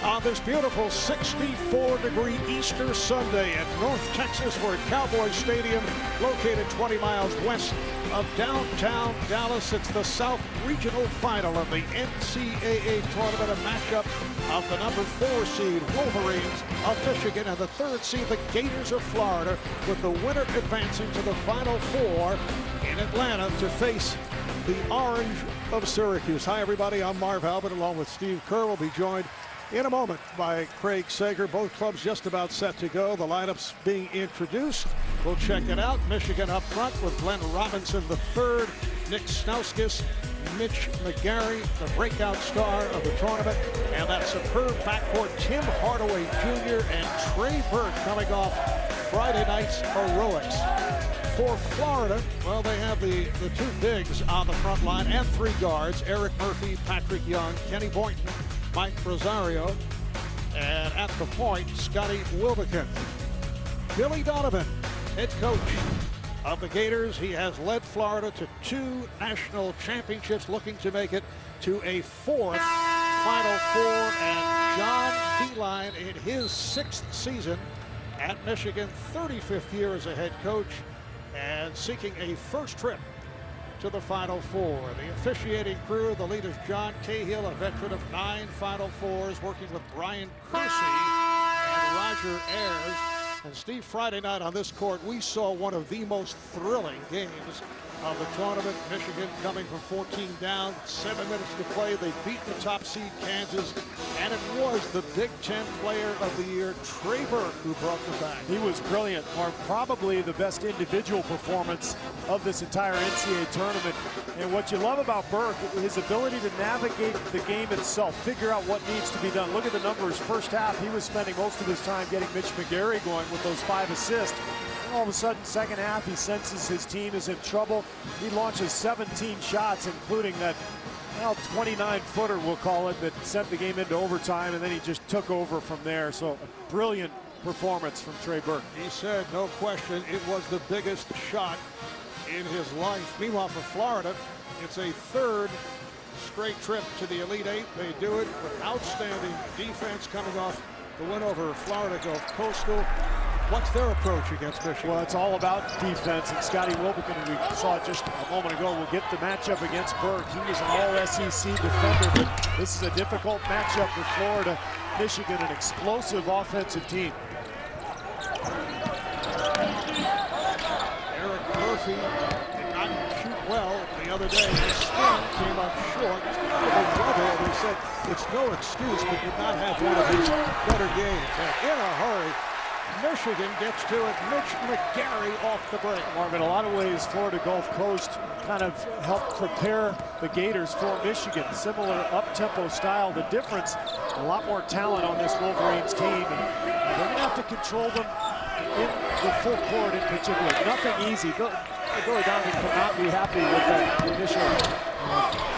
On this beautiful 64-degree Easter Sunday in North Texas, we're at Cowboy Stadium, located 20 miles west of downtown Dallas. It's the South Regional Final of the NCAA tournament, a matchup of the number 4 seed Wolverines of Michigan and the 3rd seed, the Gators of Florida, with the winner advancing to the Final Four in Atlanta to face the Orange of Syracuse. Hi, everybody. I'm Marv Albert, along with Steve Kerr. We'll be joined in a moment by Craig Sager. Both clubs just about set to go. The lineups being introduced. We'll check it out. Michigan up front with Glenn Robinson III, Nick Stauskas, Mitch McGarry, the breakout star of the tournament, and that superb backcourt, Tim Hardaway Jr. and Trey Burke, coming off Friday night's heroics. For Florida, well, they have the 2 bigs on the front line and 3 guards, Eric Murphy, Patrick Young, Kenny Boynton, Mike Rosario, and at the point, Scotty Wilbekin. Billy Donovan, head coach of the Gators. He has led Florida to 2 national championships, looking to make it to a 4th Final Four. And John Beilein in his 6th season at Michigan, 35th year as a head coach, and seeking a first trip to the Final Four. The officiating crew, the lead is John Cahill, a veteran of 9 Final Fours, working with Brian Kersey and Roger Ayers. And Steve, Friday night on this court, we saw one of the most thrilling games of the tournament. Michigan coming from 14 down, 7 minutes to play. They beat the top seed Kansas, and it was the Big Ten Player of the Year, Trey Burke, who brought the back. He was brilliant, or probably the best individual performance of this entire NCAA tournament. And what you love about Burke, his ability to navigate the game itself, figure out what needs to be done. Look at the numbers. First half, he was spending most of his time getting Mitch McGarry going with those 5 assists. All of a sudden, second half, he senses his team is in trouble. He launches 17 shots, including that 29-footer, we'll call it, that sent the game into overtime, and then he just took over from there. So a brilliant performance from Trey Burke. He said, no question, it was the biggest shot in his life. Meanwhile, for Florida, it's a 3rd straight trip to the Elite 8. They do it with outstanding defense, coming off the win over Florida Gulf Coastal. What's their approach against Michigan? Well, it's all about defense, and Scotty Wilbekin, who we saw just a moment ago, will get the matchup against Burke. He was an all-SEC defender, but this is a difficult matchup for Florida. Michigan, an explosive offensive team. Eric Murphy did not shoot well the other day. His spin came up short. The weather, they said, it's no excuse, but did not have one of his better games. And in a hurry, Michigan gets to it. Mitch McGarry off the break. Marvin, in a lot of ways, Florida Gulf Coast kind of helped prepare the Gators for Michigan. Similar up-tempo style. The difference, a lot more talent on this Wolverines team. And they're going to have to control them in the full court in particular. Nothing easy. Billy Donovan could not be happy with that initial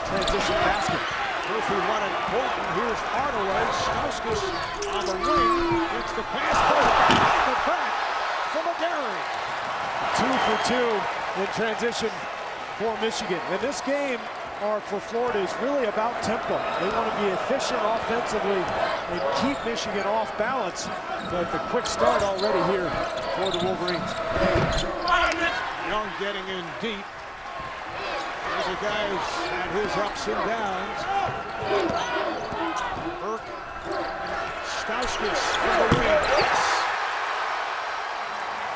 transition basket. Murphy wanted Boynton. Here's Hardaway. Stauskas on the wing. It's the pass. The back for McGarry. 2 for 2 in transition for Michigan. And this game, for Florida, is really about tempo. They want to be efficient offensively and keep Michigan off balance. But the quick start already here for the Wolverines. Young getting in deep. There's a guy who's had his ups and downs. Burke, Stauskas for the win.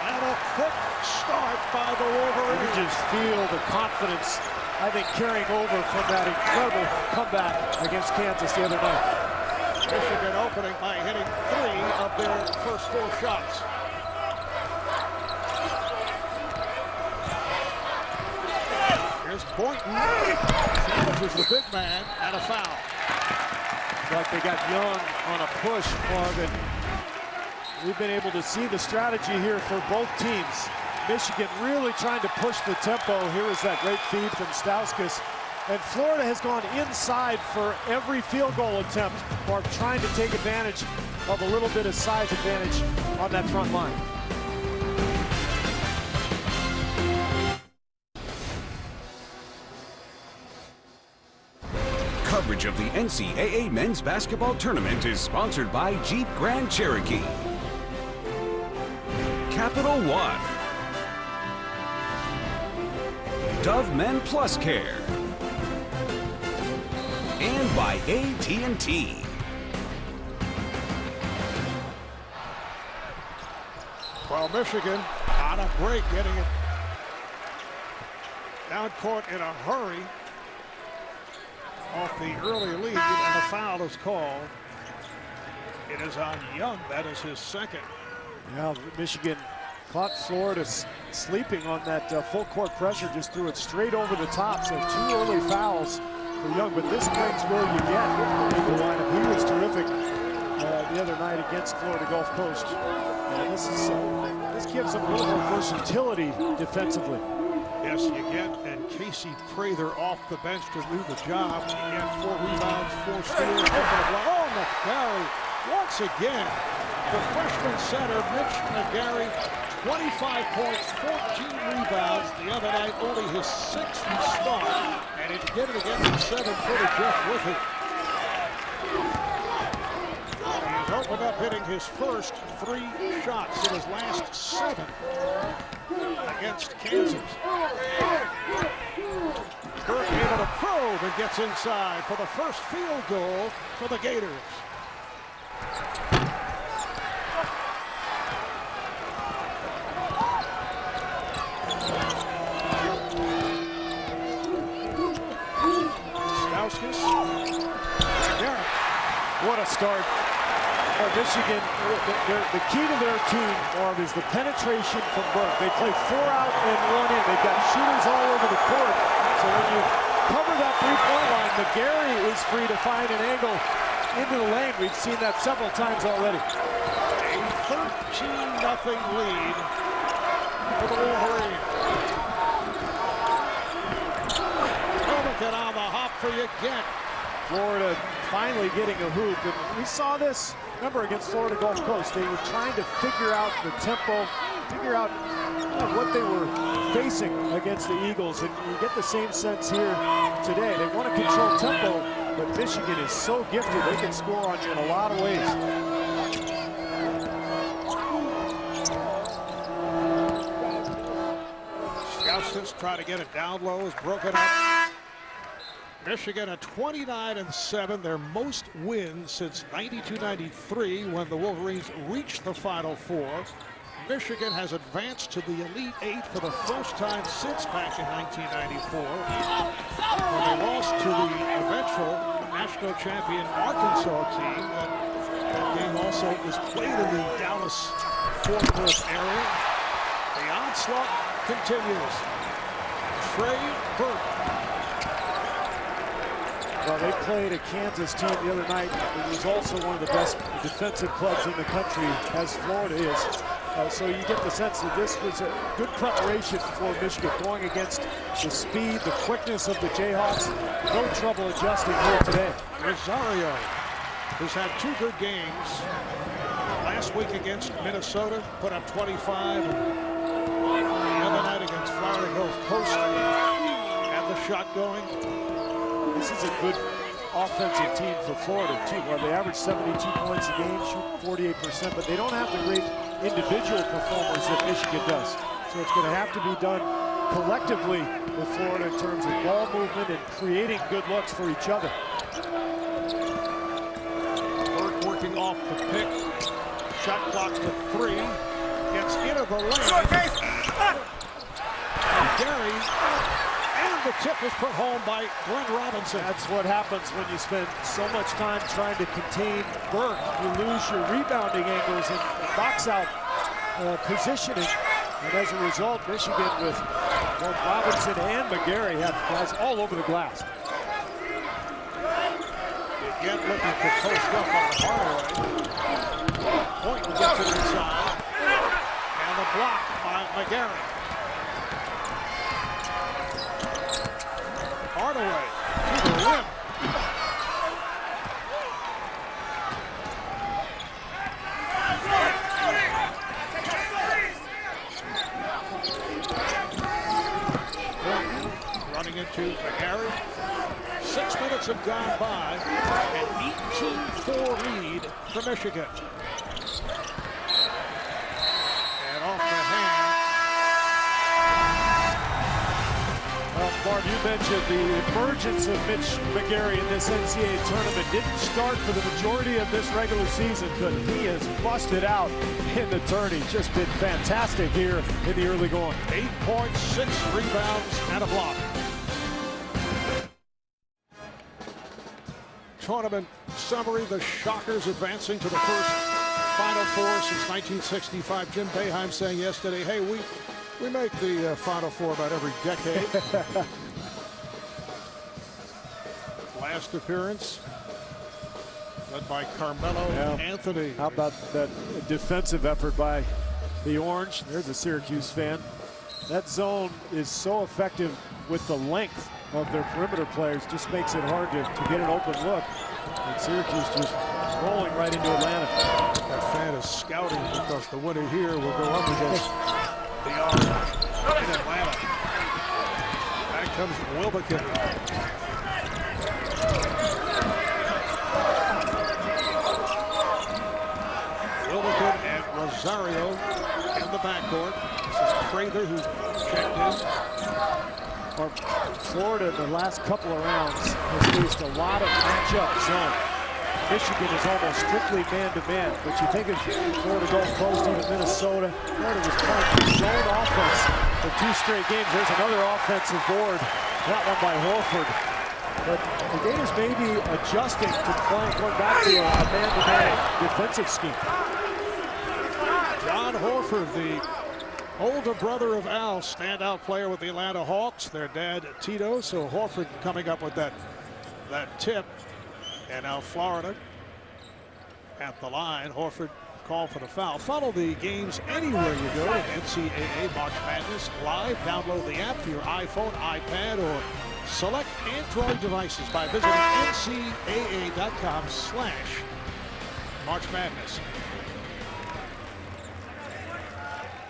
And a quick start by the Wolverines. You just feel the confidence, I think, carrying over from that incredible comeback against Kansas the other night. Michigan opening by hitting 3 of their first 4 shots. Here's Boynton. Challenges the big man and a foul. Like they got Young on a push, Marvin. We've been able to see the strategy here for both teams. Michigan really trying to push the tempo. Here is that great feed from Stauskas. And Florida has gone inside for every field goal attempt, Mark, trying to take advantage of a little bit of size advantage on that front line. coverage of the NCAA men's basketball tournament is sponsored by Jeep Grand Cherokee, Capital One, Dove Men Plus Care, and by AT&T. Well, Michigan on a break, getting it down court in a hurry off the early lead, and a foul is called. It is on Young. That is his second. Yeah, Michigan caught Florida sleeping on that full court pressure, just threw it straight over the top. So 2 early fouls for Young, but this brings where you get in the lineup. He was terrific the other night against Florida Gulf Coast. And this gives them a little more versatility defensively. Yes, you get, and Casey Prather off the bench to do the job. You get 4 rebounds, 4 steals. Oh, McGarry once again. The freshman center, Mitch McGarry, 25 points, 14 rebounds. The other night, only his 6th start, and he did it against the 7-footer Jeff Whifford. He's opened up hitting his first 3 shots in his last 7 against Kansas. Burke able to probe and gets inside for the first field goal for the Gators. What a start. Michigan, the key to their team, Marv, is the penetration from Burke. They play 4 out and 1 in. They've got shooters all over the court. So when you cover that 3-point line, McGarry is free to find an angle into the lane. We've seen that several times already. A 13-0 lead for the Wolverines. Get on the hop for you again. Florida finally getting a hoop, and we saw this, remember, against Florida Gulf Coast. They were trying to figure out the tempo, figure out what they were facing against the Eagles, and you get the same sense here today. They want to control tempo, but Michigan is so gifted, they can score on you in a lot of ways. Scoustis trying to get it down low, is broken up. Michigan at 29-7, their most wins since 92-93 when the Wolverines reached the Final Four. Michigan has advanced to the Elite 8 for the first time since back in 1994. When they lost to the eventual national champion Arkansas team. That game also was played in the Dallas-Fort Worth area. The onslaught continues. Trey Burke. Well, they played a Kansas team the other night. It was also one of the best defensive clubs in the country, as Florida is. So you get the sense that this was a good preparation for Michigan, going against the speed, the quickness of the Jayhawks. No trouble adjusting here today. Rosario, who's had 2 good games. Last week against Minnesota, put up 25. And the other night against Florida Gulf Coast, had the shot going. This is a good offensive team for Florida, too. Well, they average 72 points a game, shoot 48%, but they don't have the great individual performers that Michigan does. So it's going to have to be done collectively with Florida in terms of ball movement and creating good looks for each other. Burke working off the pick. Shot clock to 3. Gets into the lane. Gary. The tip is put home by Glenn Robinson. That's what happens when you spend so much time trying to contain Burke. You lose your rebounding angles and box out positioning. And as a result, Michigan with both Robinson and McGarry have guys all over the glass. Again looking for post up on Hardaway. Point will get to the inside. And the block by McGarry. Hardaway to the rim. Running into McGarry. 6 minutes minutes have gone by. An 18-4 lead for Michigan. And off the hand. Bart, you mentioned the emergence of Mitch McGary in this NCAA tournament. Didn't start for the majority of this regular season, but he has busted out in the tourney. Just been fantastic here in the early going. 8 points, 6 rebounds, and a block. Tournament summary: the Shockers advancing to the first Final Four since 1965. Jim Boeheim saying yesterday, hey, we make the Final Four about every decade. Last appearance led by Carmelo Anthony. How about that defensive effort by the Orange? There's a Syracuse fan. That zone is so effective with the length of their perimeter players. Just makes it hard to get an open look. And Syracuse just rolling right into Atlanta. That fan is scouting because the winner here will go up against the Orange in Atlanta. Back comes Wilbekin. Wilbekin and Rosario in the backcourt. This is Prather who checked in. Florida in the last couple of rounds has faced a lot of matchup zone. Michigan is almost strictly man-to-man, but you think of Florida Gulf Coast, even Minnesota, Florida was playing zone offense for 2 straight games. There's another offensive board, that one by Horford. But the Gators may be adjusting to going back to a man-to-man defensive scheme. John Horford, the older brother of Al, standout player with the Atlanta Hawks. Their dad, Tito. So Horford coming up with that tip. And now Florida at the line. Horford called for the foul. Follow the games anywhere you go at NCAA March Madness live. Download the app for your iPhone, iPad, or select Android devices by visiting ncaa.com/March Madness.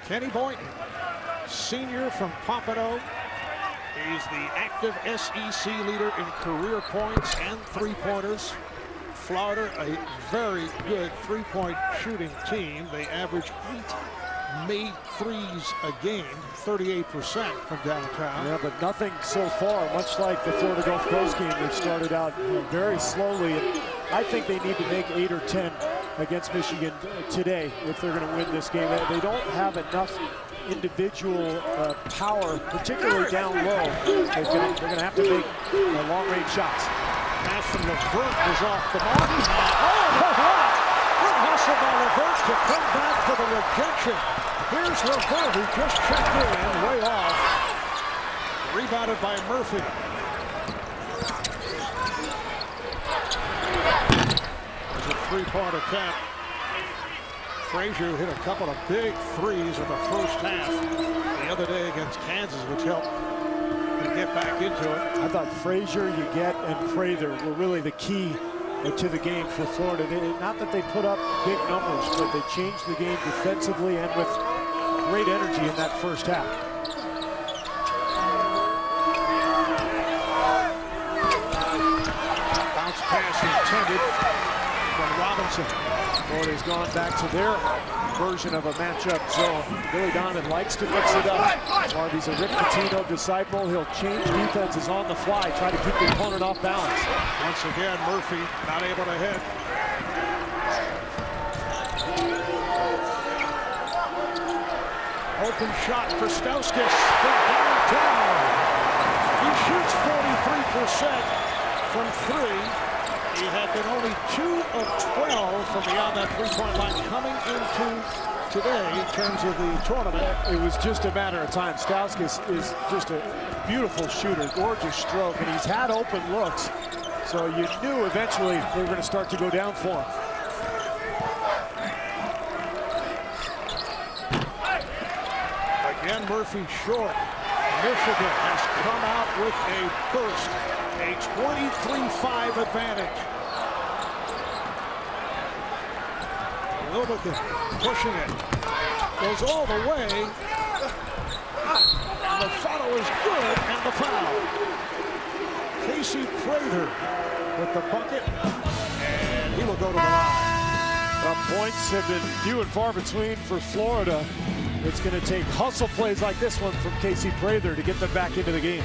Kenny Boynton, senior from Pompano. He's the active SEC leader in career points and three-pointers. Florida, a very good three-point shooting team. They average 8 made threes a game, 38% from downtown. Yeah, but nothing so far, much like the Florida Gulf Coast game. They've started out very slowly. I think they need to make 8 or 10 against Michigan today if they're going to win this game. They don't have enough individual power, particularly down low. They're going to have to make long-range shots. Pass from Levert is off the mark. Good hustle by Levert to come back for the rejection. Here's Levert, who just checked in, way off. Rebounded by Murphy. There's a three-point attempt. Frazier hit a couple of big threes in the first half the other day against Kansas, which helped him get back into it. I thought Frazier, Uget, and Prather were really the key to the game for Florida. Not that they put up big numbers, but they changed the game defensively and with great energy in that first half. Bounce pass intended from Robinson. Florida's gone back to their version of a matchup zone. Billy Donovan likes to mix it up. Harvey's a Rick Pitino disciple. He'll change defenses on the fly, try to keep the opponent off balance. Once again, Murphy not able to hit. Open shot for Stauskas from downtown. He shoots 43% from 3. He had been only 2 of 12 from beyond that three-point line coming into today in terms of the tournament. It was just a matter of time. Stauskas is just a beautiful shooter, gorgeous stroke, and he's had open looks. So you knew eventually they were going to start to go down for him. Again, Murphy short. Michigan has come out with a burst, a 23-5 advantage. Wilbekin pushing it. Goes all the way. And the follow is good, and the foul. Casey Prather with the bucket, and he will go to the line. Points have been few and far between for Florida. It's going to take hustle plays like this one from Casey Prather to get them back into the game.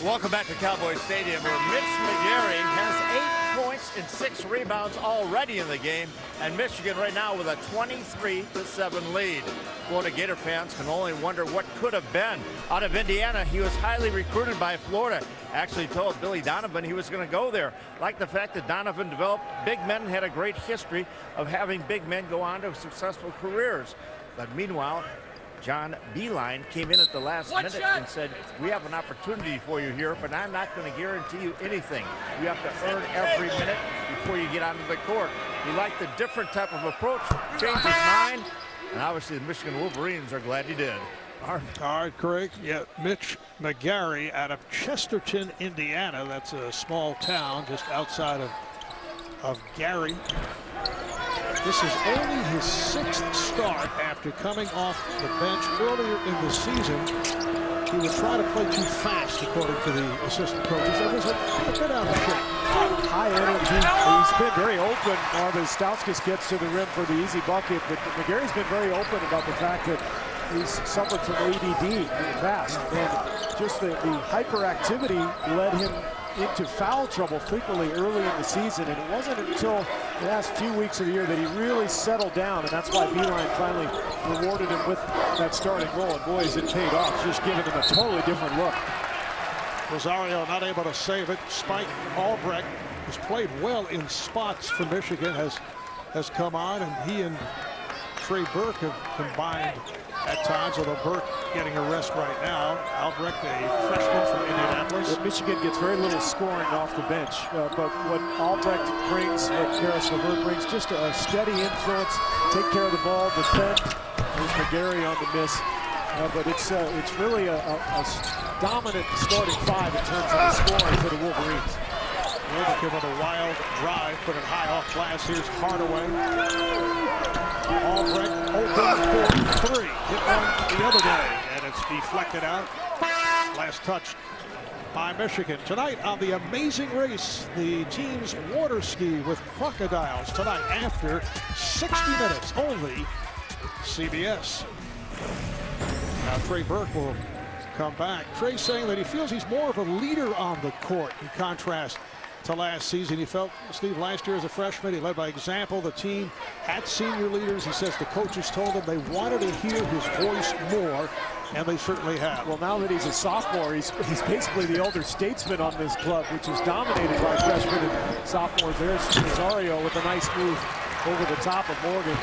Welcome back to Cowboy Stadium, where Mitch McGarry has 8 points and 6 rebounds already in the game, and Michigan right now with a 23-7 lead. Florida Gator fans can only wonder what could have been. Out of Indiana, he was highly recruited by Florida. Actually told Billy Donovan he was going to go there. Like the fact that Donovan developed big men, had a great history of having big men go on to successful careers. But meanwhile, John Beilein came in at the last minute and said, we have an opportunity for you here, but I'm not going to guarantee you anything. You have to earn every minute before you get onto the court. He liked a different type of approach, changed his mind, and obviously the Michigan Wolverines are glad he did. All right, Craig. Yeah, Mitch McGarry out of Chesterton, Indiana. That's a small town just outside of Gary. This is only his 6th start after coming off the bench earlier in the season. He would try to play too fast, according to the assistant coaches. It was a bit out of shape. High energy. He's been very open. Marvin Stauskas gets to the rim for the easy bucket, but McGarry's been very open about the fact that he's suffered from ADD in the past. And just the hyperactivity led him into foul trouble frequently early in the season, and it wasn't until the last few weeks of the year that he really settled down, and that's why Beilein finally rewarded him with that starting role. And boy, has it paid off, just giving him a totally different look. Rosario not able to save it. Spike Albrecht has played well in spots for Michigan, has come on, and he and Trey Burke have combined at times, although Burke getting a rest right now. Albrecht, a freshman from Indianapolis. Michigan gets very little scoring off the bench, but what Albrecht brings, what Karis LeVert brings, just a steady influence, take care of the ball, defend. There's McGarry on the miss. But it's really a dominant starting 5 in terms of the scoring for the Wolverines. Wilbekin with a wild drive, put it high off glass. Here's Hardaway. Albrecht open for 3. Hit one the other day, and it's deflected out. Last touch by Michigan. Tonight on The Amazing Race, the team's water ski with crocodiles tonight after 60 minutes only. CBS. Now Trey Burke will come back. Trey saying that he feels he's more of a leader on the court in contrast to last season. He felt, Steve, last year as a freshman, he led by example. The team had senior leaders. He says the coaches told him they wanted to hear his voice more, and they certainly have. Well, now that he's a sophomore, he's basically the elder statesman on this club, which is dominated by freshmen and sophomores. There's Rosario with a nice move over the top of Morgan.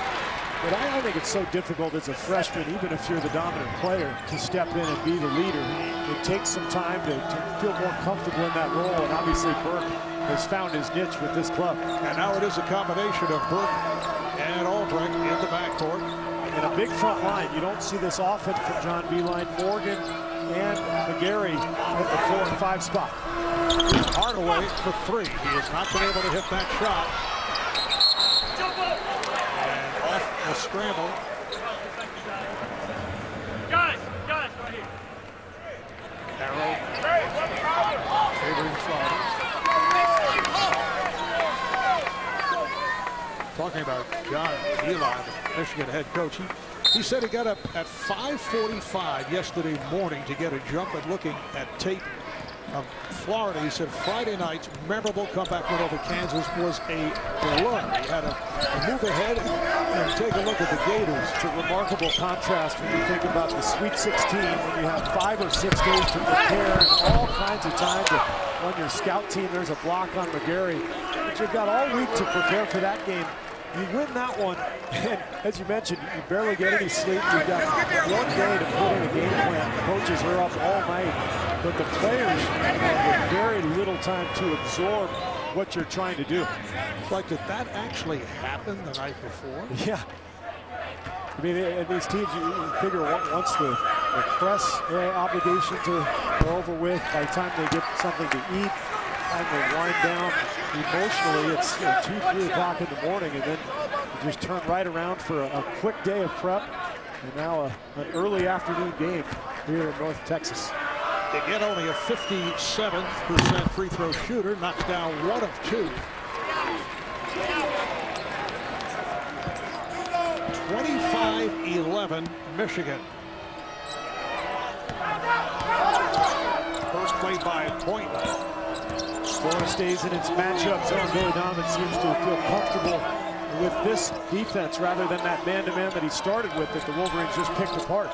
But I think it's so difficult as a freshman, even if you're the dominant player, to step in and be the leader. It takes some time to feel more comfortable in that role, and obviously Burke has found his niche with this club. And now it is a combination of Burke and Albrecht in the backcourt. And a big front line. You don't see this often from John Beilein. Morgan and McGarry at the 4 and 5 spot. Hardaway for 3. He has not been able to hit that shot. And off the scramble. Guys, right here. Arrow favoring Florida. Talking about John Beilein, the Michigan head coach. He said he got up at 5:45 yesterday morning to get a jump at looking at tape of Florida. He said Friday night's memorable comeback win over Kansas was a blur. He had to move ahead and take a look at the Gators. It's a remarkable contrast when you think about the Sweet 16, when you have 5 or 6 days to prepare and all kinds of time to run your scout team. There's a block on McGarry, but you've got all week to prepare for that game. You win that one, and as you mentioned, you barely get any sleep. You've got 1 day to put in a game plan. The coaches are up all night, but the players have very little time to absorb what you're trying to do. Like, did that actually happen the night before? Yeah. I mean, and these teams, you figure once the press obligations are over with, by the time they get something to eat, and they wind down emotionally, it's 2, 3 o'clock in the morning, and then you just turn right around for a quick day of prep. And now an early afternoon game here in North Texas. Again, only a 57% free throw shooter, knocks down 1 of 2. 25-11 Michigan. First play by Point. Florida stays in its matchup zone. Billy Donovan seems to feel comfortable with this defense rather than that man-to-man that he started with that the Wolverines just picked apart.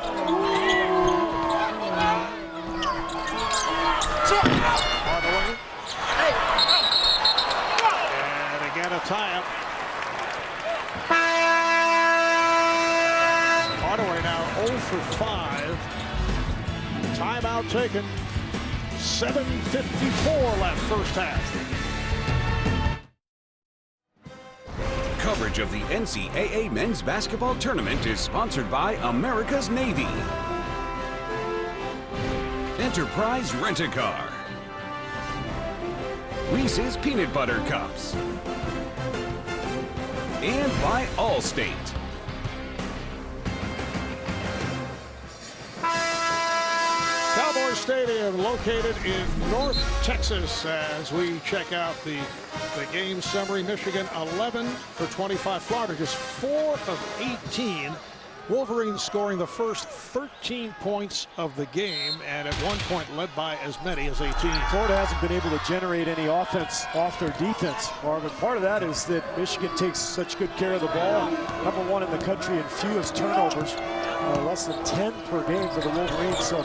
And again a tie-up. Hardaway now 0 for 5. Timeout taken. 7:54 left first half. Coverage of the NCAA men's basketball tournament is sponsored by America's Navy, Enterprise Rent-A-Car, Reese's Peanut Butter Cups, and by Allstate. Cowboy Stadium located in North Texas as we check out the game summary. Michigan 11 for 25. Florida just 4 of 18. Wolverines scoring the first 13 points of the game and at one point led by as many as 18. Florida hasn't been able to generate any offense off their defense, Marvin. Part of that is that Michigan takes such good care of the ball. Number 1 in the country in fewest turnovers. Less than 10 per game for the Wolverines. So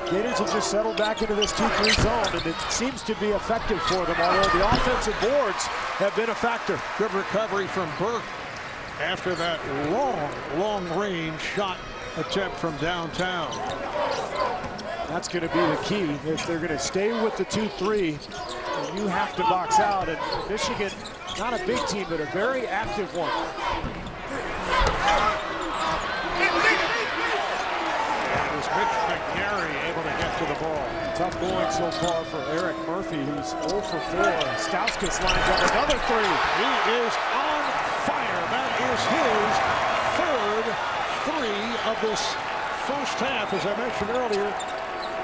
Gators have just settled back into this 2-3 zone, and it seems to be effective for them, although the offensive boards have been a factor. Good recovery from Burke after that long range shot attempt from downtown. That's going to be the key. If they're going to stay with the 2-3, you have to box out. And Michigan, not a big team, but a very active one. Mitch McGarry able to get to the ball. Tough going so far for Eric Murphy, who's 0 for 4. Stauskas lines up another 3. He is on fire. That is his third 3 of this first half. As I mentioned earlier,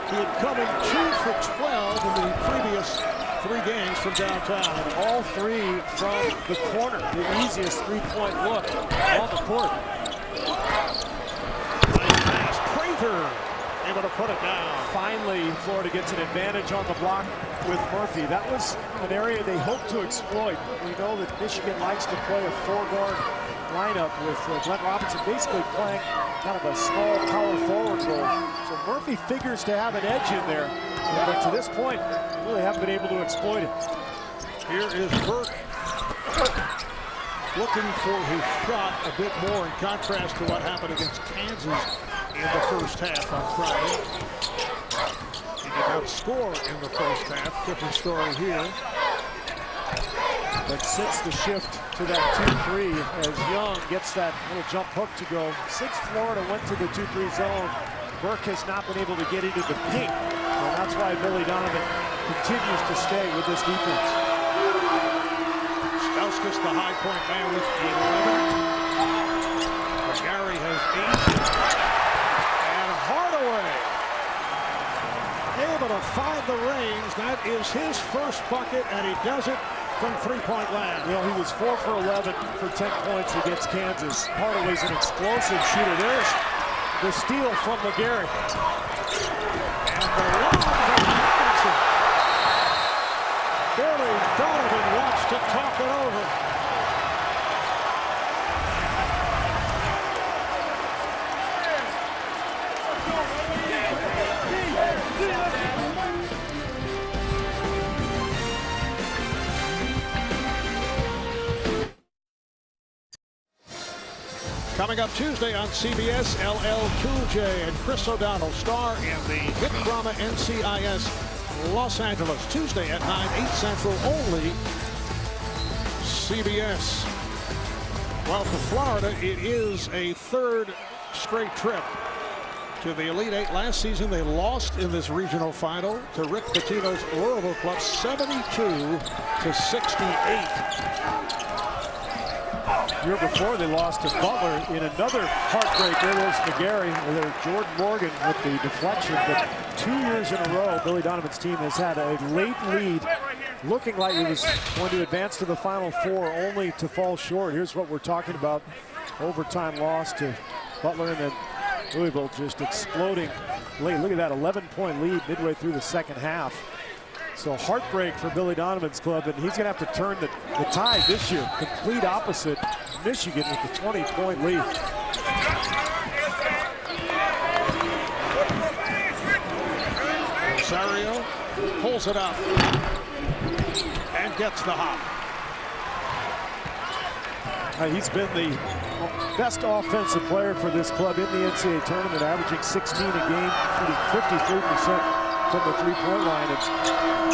he had come in 2 for 12 in the previous 3 games from downtown. And all 3 from the corner, the easiest 3-point look on the court. Able to put it down. Finally, Florida gets an advantage on the block with Murphy. That was an area they hoped to exploit. We know that Michigan likes to play a 4-guard lineup with Glenn Robinson basically playing kind of a small power forward role. So Murphy figures to have an edge in there, but to this point, really haven't been able to exploit it. Here is Burke looking for his shot a bit more in contrast to what happened against Kansas in the first half on Friday. He did not score in the first half. Different story here. But since the shift to that 2-3, as Young gets that little jump hook to go, since Florida went to the 2-3 zone, Burke has not been able to get into the paint. And that's why Billy Donovan continues to stay with this defense. Stauskas, the high point man with 11. McGarry has 8. Hardaway able to find the range. That is his first bucket, and he does it from 3-point land. You know, he was 4 for 11 for 10 points against Kansas. Hardaway's an explosive shooter. There's the steal from McGarry. And the lob from Robinson. Billy Donovan wants to talk it over. Coming up Tuesday on CBS, LL Cool J and Chris O'Donnell star in the hit drama NCIS Los Angeles. Tuesday at 9, 8 Central, only CBS. Well, for Florida, it is a 3rd straight trip to the Elite 8. Last season, they lost in this regional final to Rick Pitino's Louisville club, 72-68. Year before, they lost to Butler in another heartbreak. There was McGarry, or Jordan Morgan with the deflection. But 2 years in a row, Billy Donovan's team has had a late lead, looking like it was going to advance to the Final Four, only to fall short. Here's what we're talking about. Overtime loss to Butler, and then Louisville just exploding late. Look at that 11-point lead midway through the second half. So heartbreak for Billy Donovan's club, and he's going to have to turn the tide this year. Complete opposite Michigan with the 20-point lead. Rosario pulls it up and gets the hop. He's been the best offensive player for this club in the NCAA tournament, averaging 16 a game, shooting 53% from the three-point line. And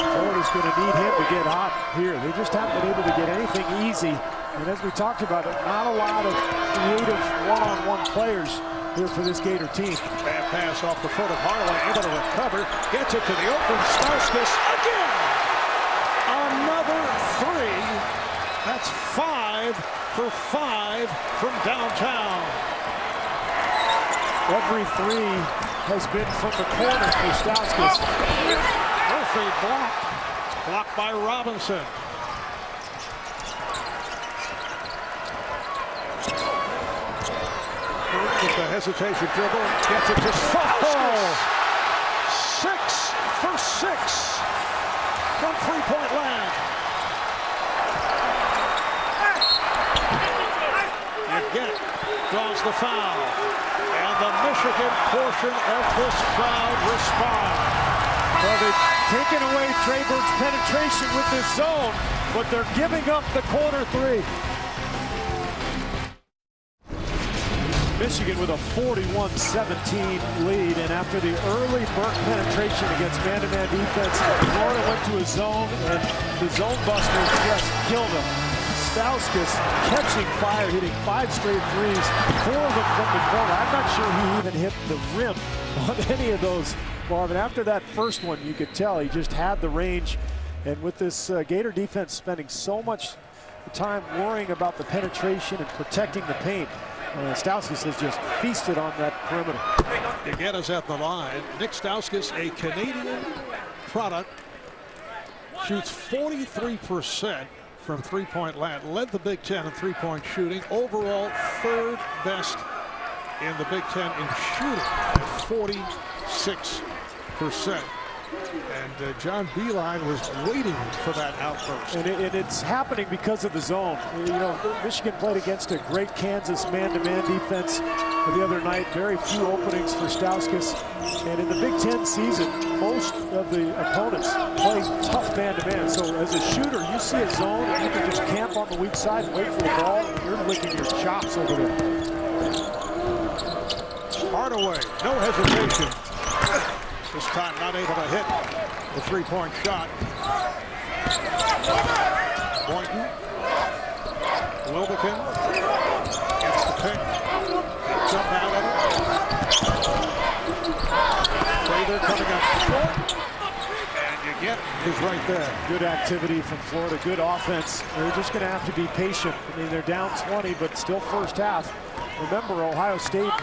Florida's going to need him to get hot here. They just haven't been able to get anything easy. And as we talked about, not a lot of creative one-on-one players here for this Gator team. Bad pass off the foot of Harlan, able to recover, gets it to the open. Stauskas again. Another three. That's 5 for 5 from downtown. Every three has been from the corner for Stauskas. Murphy blocked by Robinson. With the hesitation dribble, gets it to Stauskas. 6 for 6 from three-point land. Again, draws the foul. And the Michigan portion of this crowd responds. Well, they've taken away Treyburg's penetration with this zone, but they're giving up the corner three. Michigan with a 41-17 lead, and after the early Burke penetration against man-to-man defense, Florida went to a zone, and the zone busters just killed them. Stauskas catching fire, hitting 5 straight threes, 4 of them from the corner. I'm not sure he even hit the rim on any of those, Marvin. After that first one, you could tell he just had the range. And with this Gator defense spending so much time worrying about the penetration and protecting the paint, Stauskas has just feasted on that perimeter. Again is at the line. Nick Stauskas, a Canadian product, shoots 43% from three-point land, led the Big Ten in three-point shooting. Overall, 3rd best in the Big Ten in shooting at 46%. And John Beilein was waiting for that outburst. And it's happening because of the zone. You know, Michigan played against a great Kansas man-to-man defense the other night. Very few openings for Stauskas. And in the Big Ten season, most of the opponents play tough man-to-man. So as a shooter, you see a zone, and you can just camp on the weak side and wait for the ball, and you're licking your chops over there. Hardaway, no hesitation. This time not able to hit the three-point shot. Boynton. Wilbekin gets the pick. Jump out of it. Prather coming up short. And you get is right there. Good activity from Florida, good offense. They're just going to have to be patient. I mean, they're down 20, but still first half. Remember, Ohio State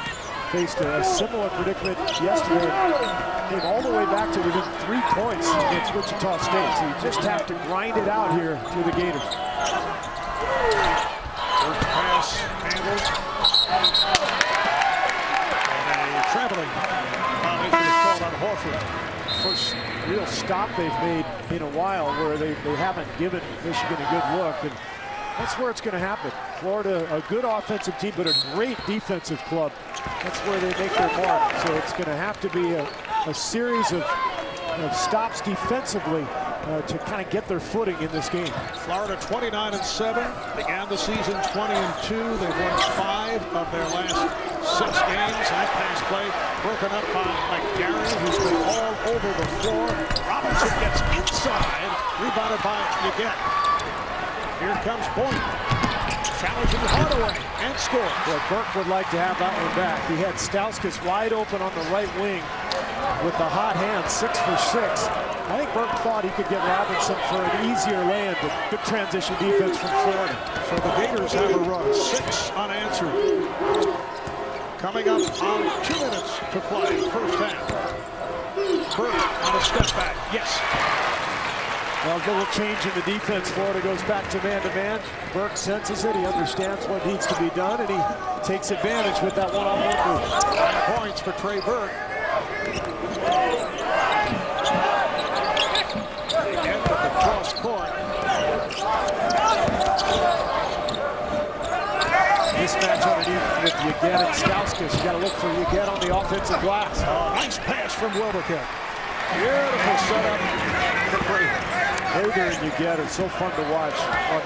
faced a similar predicament yesterday. Came all the way back to within 3 points against Wichita State. So you just have to grind it out here for the Gators. First pass handled. And a traveling violation is called on Horford. First real stop they've made in a while where they haven't given Michigan a good look. And that's where it's going to happen. Florida, a good offensive team, but a great defensive club. That's where they make their mark. So it's going to have to be a series of stops defensively to kind of get their footing in this game. Florida 29-7, began the season 20-2. They've won 5 of their last 6 games. That pass play broken up by McGarry, who's been all over the floor. Robinson gets inside, rebounded by Yeget. Here comes Boynton. Challenging Hardaway and scores. Well, Burke would like to have that one back. He had Stauskas wide open on the right wing with the hot hand, 6 for 6. I think Burke thought he could get Robinson for an easier land, but good transition defense from Florida. So the Gators have a run, 6 unanswered. Coming up on 2 minutes to play, first half. Burke on a step back, yes. Well, a little change in the defense. Florida goes back to man-to-man. Burke senses it. He understands what needs to be done, and he takes advantage with that one-on-one move. 9 points for Trey Burke. Again with the cross court. Mismatch underneath with Yaget and Stauskas. You got to look for Yaget on the offensive glass. Nice pass from Wilbekin. Beautiful setup for Brady. Hager and Yaget are so fun to watch.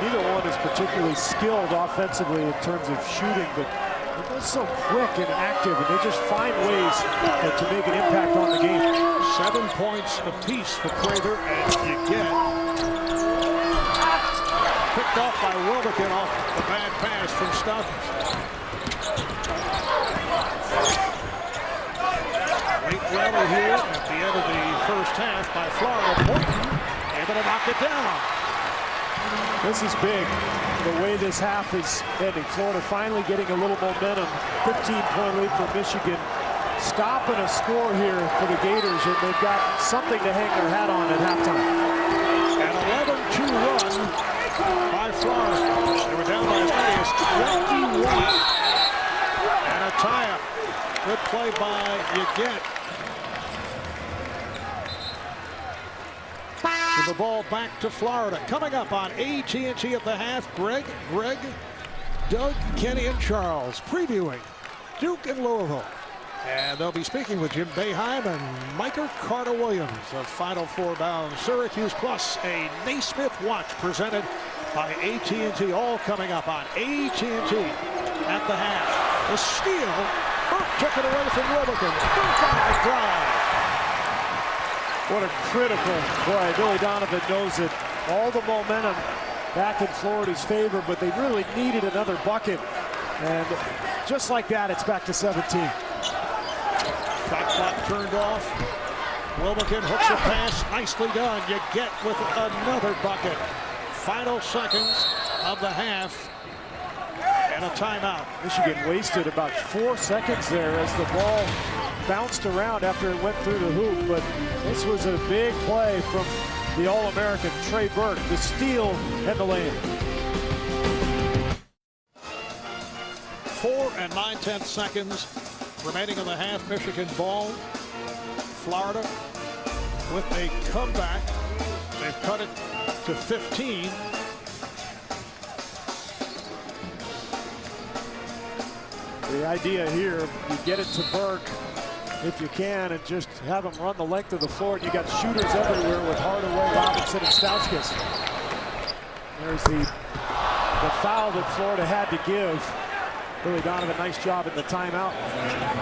Neither one is particularly skilled offensively in terms of shooting, but they're both so quick and active, and they just find ways to make an impact on the game. 7 points apiece for Prather and Yaget. Picked off by Wilbekin off the bad pass from Stauskas. Late rally here at the end of the first half by Florida. Morton able to knock it down. This is big, the way this half is ending. Florida finally getting a little momentum. 15-point lead for Michigan. Stopping a score here for the Gators, and they've got something to hang their hat on at halftime. An 11-2 run by Florida. They were down by as many as 21. And a tie-up. Good play by Yaget. With the ball back to Florida. Coming up on AT&T at the half, Greg, Doug, Kenny, and Charles previewing Duke and Louisville. And they'll be speaking with Jim Boeheim and Micah Carter-Williams of Final Four bound Syracuse, plus a Naismith watch presented by AT&T. All coming up on AT&T at the half. The steal. Burke took it away from Wilbekin. Burke on the drive. What a critical play. Billy Donovan knows it. All the momentum back in Florida's favor, but they really needed another bucket. And just like that, it's back to 17. Shot clock turned off. Wilbekin hooks a pass. Nicely done. You get with another bucket. Final seconds of the half. And a timeout. Michigan wasted about 4 seconds there as the ball bounced around after it went through the hoop, but this was a big play from the All-American Trey Burke, the steal and the lay-in. 4 and 9/10 seconds remaining in the half. Michigan ball. Florida with a comeback. They've cut it to 15. The idea here, you get it to Burke if you can, and just have him run the length of the floor. And you got shooters everywhere with Hardaway, Robinson, and Stauskas. There's the foul that Florida had to give. Billy Donovan, nice job in the timeout,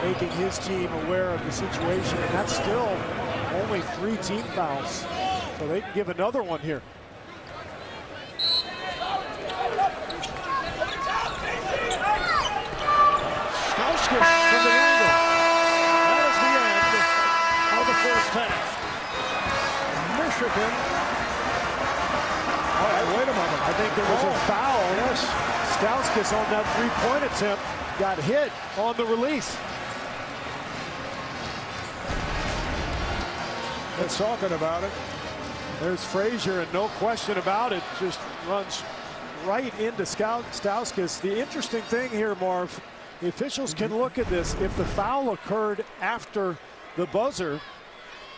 making his team aware of the situation. And that's still only 3 team fouls, so they can give another one here. Stauskas from the angle. That is the end of the first half. Michigan. All right, wait a moment. I think there was a foul. Yes. Stauskas on that 3-point attempt got hit on the release. Let's talking about it. There's Frazier, and no question about it, just runs right into Stauskas. The interesting thing here, Marv, the officials can look at this. If the foul occurred after the buzzer,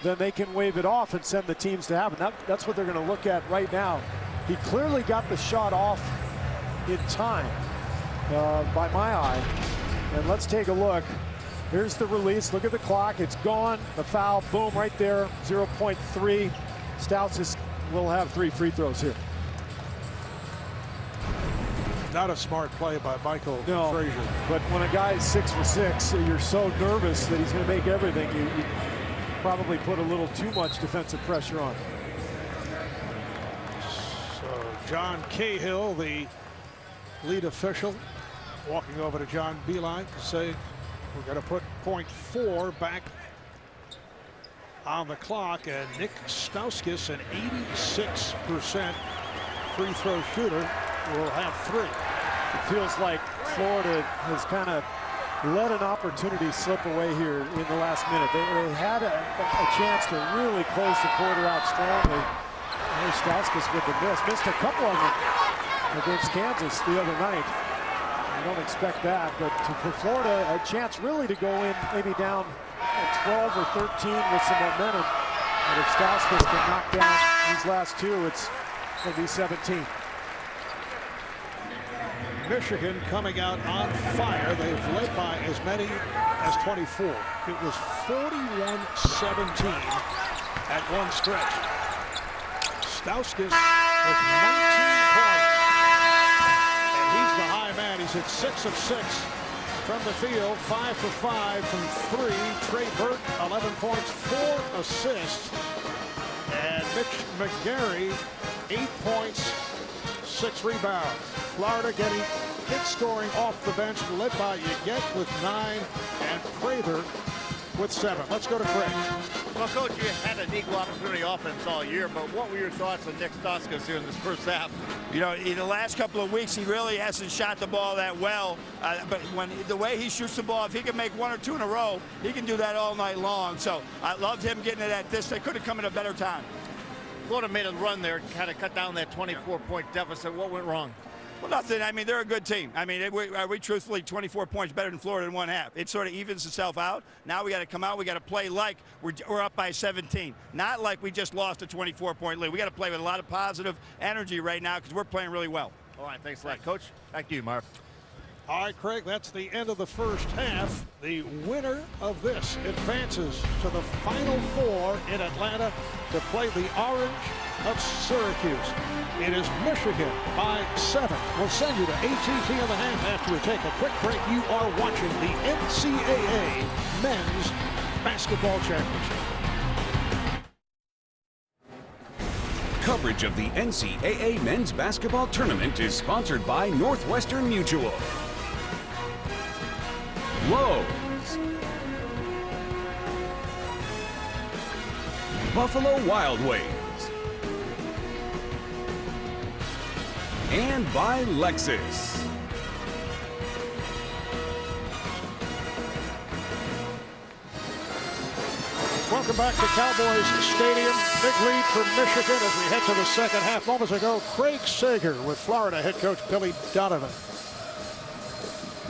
then they can wave it off and send the teams to have it. That's what they're going to look at right now. He clearly got the shot off in time, by my eye. And let's take a look. Here's the release. Look at the clock. It's gone. The foul, boom, right there. 0.3. Stauskas will have 3 free throws here. Not a smart play by Michael Frazier. But when a guy's 6 for 6, you're so nervous that he's going to make everything. You probably put a little too much defensive pressure on. So John Cahill, the lead official walking over to John Beeline to say we're going to put .4 back on the clock, and Nick Stauskas, an 86% free throw shooter, will have 3. It feels like Florida has kind of let an opportunity slip away here in the last minute. They had a chance to really close the quarter out strongly. There's Stauskas with the miss. Missed a couple of them against Kansas the other night. You don't expect that, but for Florida, a chance really to go in maybe down 12 or 13 with some momentum. And if Stauskas can knock down these last 2, it's going to be 17. Michigan coming out on fire. They've led by as many as 24. It was 41-17 at one stretch. Stauskas with 19 points. And he's the high man. He's at 6 of 6 from the field, 5 for 5 from 3. Trey Burke, 11 points, 4 assists. And Mitch McGarry, 8 points, 6 rebounds. Florida getting hit scoring off the bench, led by Yeget with 9 and Prather with 7. Let's go to Craig. Well, Coach, you had an equal opportunity offense all year, but what were your thoughts on Nick Stauskas here in this first half? You know, in the last couple of weeks, he really hasn't shot the ball that well. But the way he shoots the ball, if he can make 1 or 2 in a row, he can do that all night long. So I loved him getting it at this. They could have come at a better time. Florida made a run there, kind of cut down that 24-point deficit. What went wrong? Well, nothing. I mean, they're a good team. I mean, we truthfully 24 points better than Florida in one half. It sort of evens itself out. Now we got to come out. We got to play like we're up by 17, not like we just lost a 24-point lead. We got to play with a lot of positive energy right now because we're playing really well. All right, thanks a lot, Coach. Back to you, Marv. All right, Craig, that's the end of the first half. The winner of this advances to the Final Four in Atlanta to play the Orange of Syracuse. It is Michigan by 7. We'll send you to AT&T in the half after we take a quick break. You are watching the NCAA Men's Basketball Championship. Coverage of the NCAA Men's Basketball Tournament is sponsored by Northwestern Mutual, Lowe's, Buffalo Wild Wings, and by Lexus. Welcome back to Cowboys Stadium. Big lead for Michigan as we head to the second half. Moments ago, Craig Sager with Florida head coach Billy Donovan.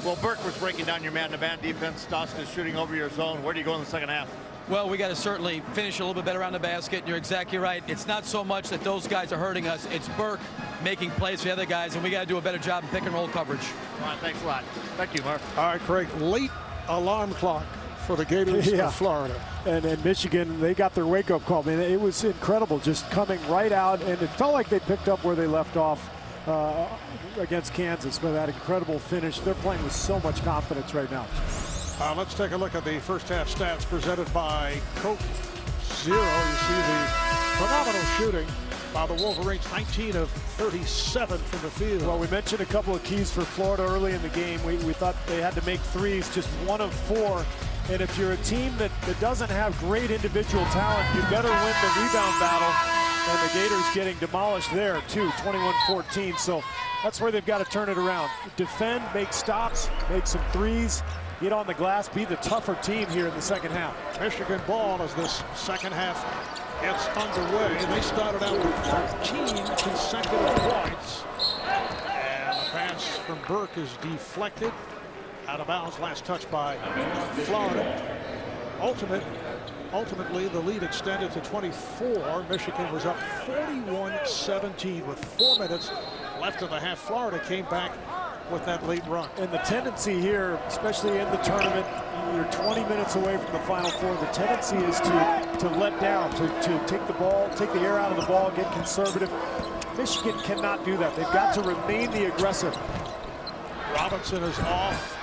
Well, Burke was breaking down your man-to-man defense. Stauskas shooting over your zone. Where do you go in the second half? Well, we got to certainly finish a little bit better on the basket. And you're exactly right. It's not so much that those guys are hurting us. It's Burke making plays for the other guys, and we got to do a better job in pick and roll coverage. All right, thanks a lot. Thank you, Mark. All right, Craig, late alarm clock for the Gators of Florida. And Michigan, they got their wake-up call. Man, it was incredible, just coming right out, and it felt like they picked up where they left off against Kansas with that incredible finish. They're playing with so much confidence right now. Let's take a look at the first half stats presented by Coke Zero. You see the phenomenal shooting by the Wolverines, 19 of 37 from the field. Well, we mentioned a couple of keys for Florida early in the game. We thought they had to make threes, just 1 of 4. And if you're a team that doesn't have great individual talent, you better win the rebound battle. And the Gators getting demolished there, too, 21-14. So that's where they've got to turn it around. Defend, make stops, make some threes, get on the glass, be the tougher team here in the second half. Michigan ball as this second half gets underway. They started out with 13 consecutive points. And the pass from Burke is deflected. Out of bounds, last touch by Florida. Ultimately, the lead extended to 24. Michigan was up 41-17 with 4 minutes left in the half. Florida came back with that late run. And the tendency here, especially in the tournament, you're 20 minutes away from the Final Four. The tendency is to let down, to take the ball, take the air out of the ball, get conservative. Michigan cannot do that. They've got to remain the aggressive. Robinson is off.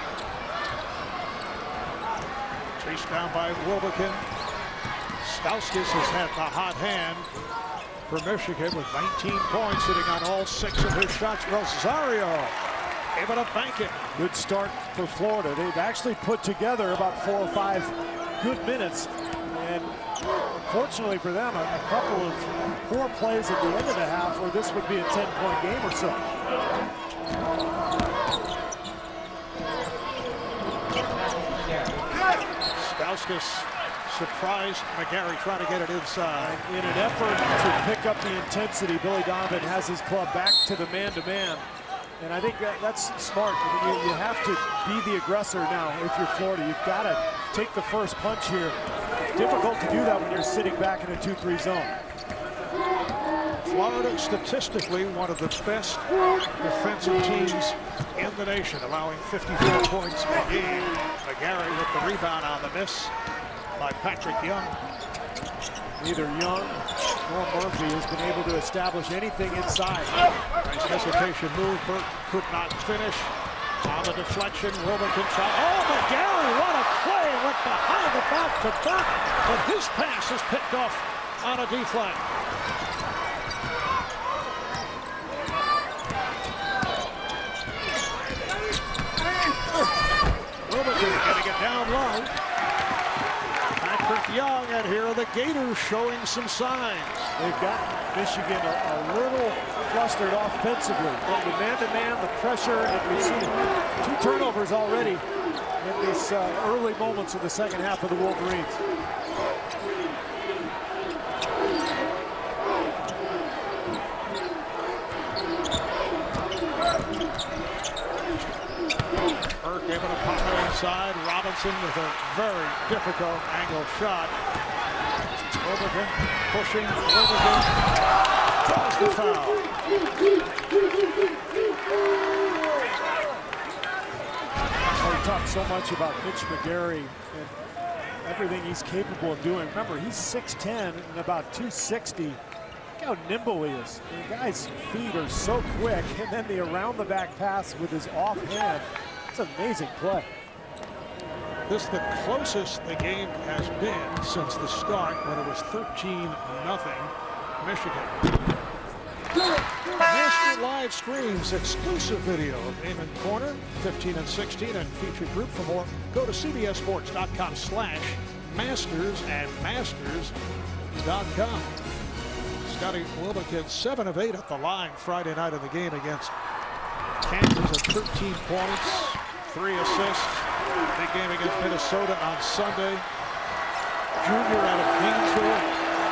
Chased down by Wilbekin. Stauskas has had the hot hand for Michigan with 19 points, hitting on all 6 of his shots. Rosario able to bank it. Good start for Florida. They've actually put together about 4 or 5 good minutes. And fortunately for them, a couple of poor plays at the end of the half where this would be a 10-point game or so. Stauskas surprised McGarry trying to get it inside. In an effort to pick up the intensity, Billy Donovan has his club back to the man-to-man. And I think that's smart. You have to be the aggressor now if you're Florida. You've got to take the first punch here. Difficult to do that when you're sitting back in a 2-3 zone. Florida statistically one of the best defensive teams in the nation, allowing 54 points a game. McGarry with the rebound on the miss by Patrick Young. Neither Young nor Murphy has been able to establish anything inside. Nice hesitation move. Burke could not finish. On the deflection, Wilmington try. Oh, McGarry, what a play! Went behind the back to Burke, but his pass is picked off on a deflect. Wilmington getting it down low. Patrick Young, and here are the Gators showing some signs. They've got Michigan a little flustered offensively. But the man-to-man, the pressure, and we've seen 2 turnovers already in these early moments of the second half of the Wolverines. Burke able to pop it inside. Robinson with a very difficult angle shot. Wilmington pushing. Wilmington draws the foul. We talked so much about Mitch McGarry and everything he's capable of doing. Remember, he's 6'10" and about 260. Look how nimble he is. The guy's feet are so quick, and then the around-the-back pass with his offhand. It's an amazing play. This is the closest the game has been since the start, when it was 13-0 Michigan. Master Live Streams exclusive video of Amen Corner 15 and 16 and featured group. For more, go to cbssports.com/masters and masters.com. Scotty Wilmington 7 of 8 at the line Friday night of the game against Kansas at 13 points, 3 assists. Big game against Minnesota on Sunday. Junior out of Gainesville.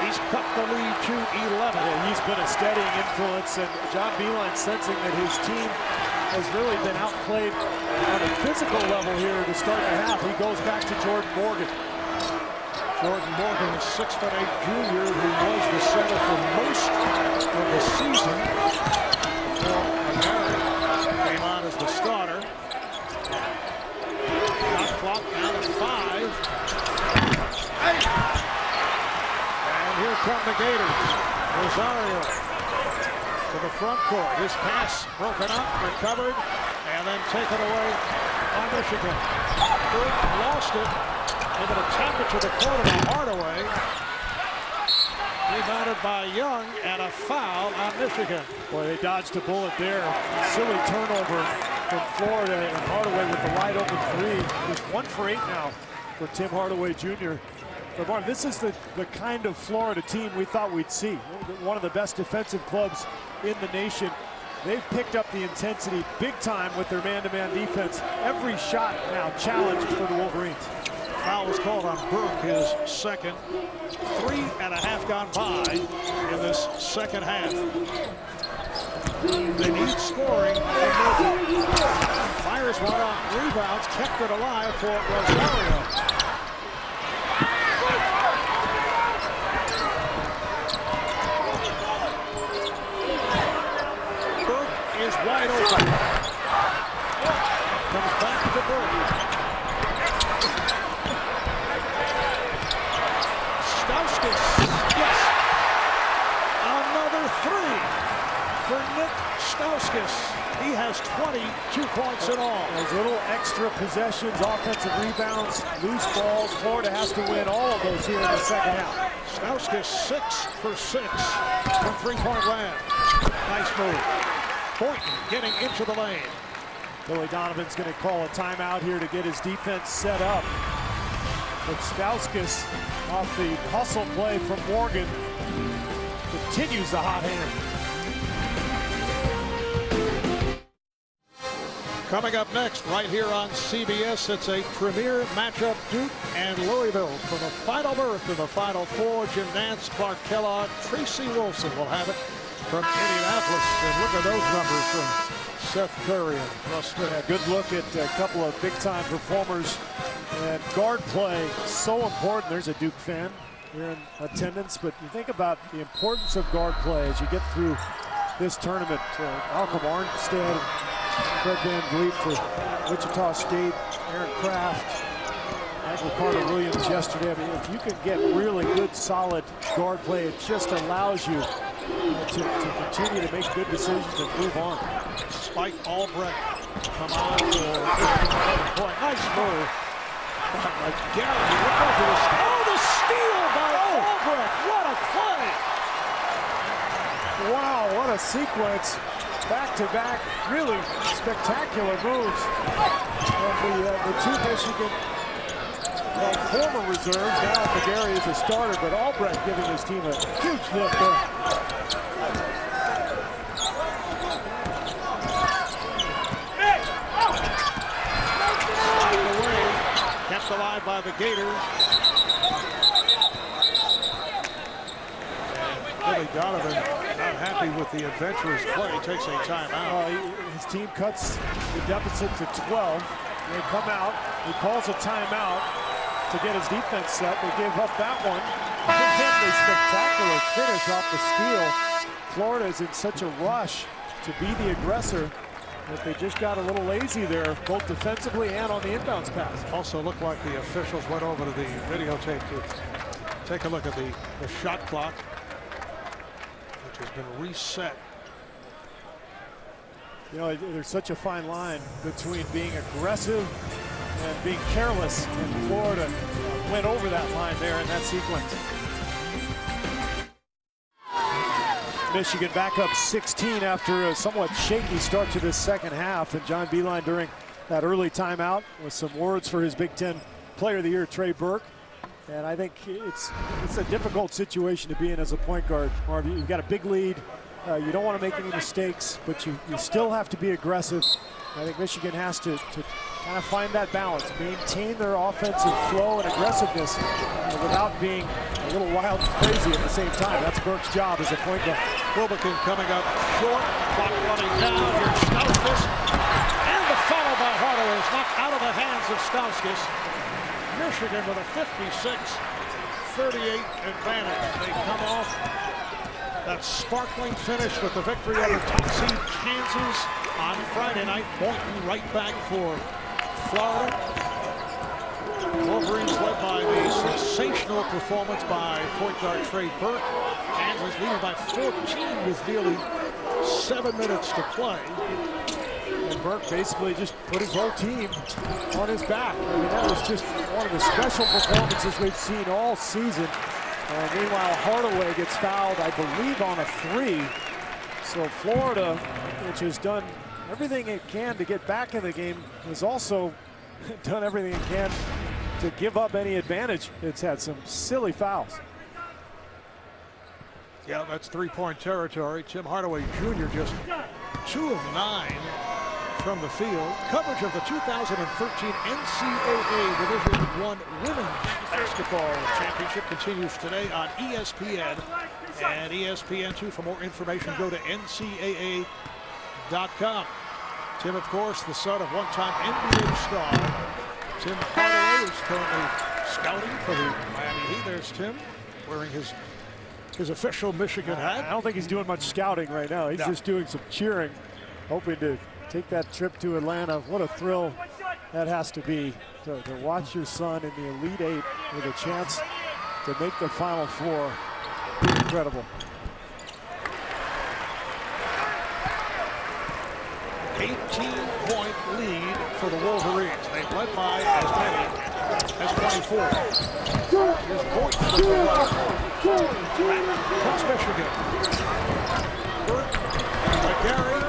He's cut the lead to 11. Yeah, he's been a steadying influence, and John Beilein sensing that his team has really been outplayed on a physical level here to start the half. He goes back to Jordan Morgan. Jordan Morgan, a 6'8" junior who was the center for most of the season before McGarry came on as the starter. Shot clock down at 5. And here come the Gators. Rosario to the front court. His pass broken up, recovered, and then taken away by Michigan. Burke lost it. Able to tap it to the corner of Hardaway. Rebounded by Young, and a foul on Michigan. Boy, they dodged a bullet there. Silly turnover from Florida, and Hardaway with the wide open 3. He's 1 for 8 now for Tim Hardaway Jr. But Martin, this is the kind of Florida team we thought we'd see. One of the best defensive clubs in the nation. They've picked up the intensity big time with their man-to-man defense. Every shot now challenged for the Wolverines. Foul was called on Burke, his second. 3.5 gone by in this second half. They need scoring from Murphy. Fires one off, rebounds, kept it alive for Rosario. Burke is wide open. Comes back to Burke. Stauskas, yes, another 3 for Nick Stauskas. He has 22 points in all. Those little extra possessions, offensive rebounds, loose balls. Florida has to win all of those here in the second half. Stauskas 6 for 6 from 3-point land. Nice move. Boynton getting into the lane. Billy Donovan's going to call a timeout here to get his defense set up. But Stauskas, off the hustle play from Morgan, continues the hot hand. Coming up next, right here on CBS, it's a premier matchup, Duke and Louisville. For the final berth of the Final Four, Jim Nance, Clark Kellogg, Tracy Wolfson will have it from Indianapolis. And look at those numbers from Seth Curry and Russ Smith. Yeah, good look at a couple of big-time performers. And guard play, so important. There's a Duke fan here in attendance, but you think about the importance of guard play as you get through this tournament. Malcolm Armstead, Fred Van Vliet for Wichita State, Aaron Kraft, Michael Carter-Williams yesterday. I mean, if you can get really good, solid guard play, it just allows you to continue to make good decisions and move on. Spike Albrecht come on for a point. Nice move. Gary, look over the steal by Albrecht. What a play! Wow, what a sequence. Back-to-back, really spectacular moves. And the two Michigan former reserves, now McGarry is a starter, but Albrecht giving his team a huge lift there. Kept alive by the Gators. Billy Donovan not happy with the adventurous play. He takes a timeout. His team cuts the deficit to 12. They come out. He calls a timeout to get his defense set. They gave up that one. Again, a spectacular finish off the steal. Florida is in such a rush to be the aggressor that they just got a little lazy there, both defensively and on the inbounds pass. Also looked like the officials went over to the videotape to take a look at the shot clock, which has been reset. You know, there's such a fine line between being aggressive and being careless, and Florida went over that line there in that sequence. Michigan back up 16 after a somewhat shaky start to this second half, and John Beilein during that early timeout with some words for his Big Ten Player of the Year, Trey Burke. And I think it's a difficult situation to be in as a point guard, Marv. You've got a big lead. You don't want to make any mistakes, but you still have to be aggressive. I think Michigan has to kind of find that balance, maintain their offensive flow and aggressiveness without being a little wild and crazy at the same time. That's Burke's job as a point guard. Wilbekin coming up short, clock running down. Here's Stauskas, and the foul by Hardaway is knocked out of the hands of Stauskas. Michigan with a 56-38 advantage. They come off that sparkling finish with the victory over top seed Kansas on Friday night. Boynton right back for Florida. Wolverines led by the sensational performance by point guard Trey Burke. Kansas leading by 14 with nearly 7 minutes to play. And Burke basically just put his whole team on his back. I mean, that was just one of the special performances we've seen all season. Meanwhile, Hardaway gets fouled, I believe, on a 3. So Florida, which has done everything it can to get back in the game, has also done everything it can to give up any advantage. It's had some silly fouls. Yeah, that's three-point territory. Tim Hardaway Jr. just 2 of 9 from the field. Coverage of the 2013 NCAA Division I Women's Basketball Championship continues today on ESPN and ESPN2. For more information, go to ncaa.com. Tim, of course, the son of one-time NBA star Tim Hardaway, is currently scouting for the Miami Heat. There's Tim wearing his official Michigan hat. I don't think he's doing much scouting right now. He's just doing some cheering, hoping to take that trip to Atlanta. What a thrill that has to be to watch your son in the Elite Eight with a chance to make the Final Four. Incredible. 18-point lead for the Wolverines. They've led by as many as 24. Here's Boynton with the run. Comes Michigan. Burke, McGarry,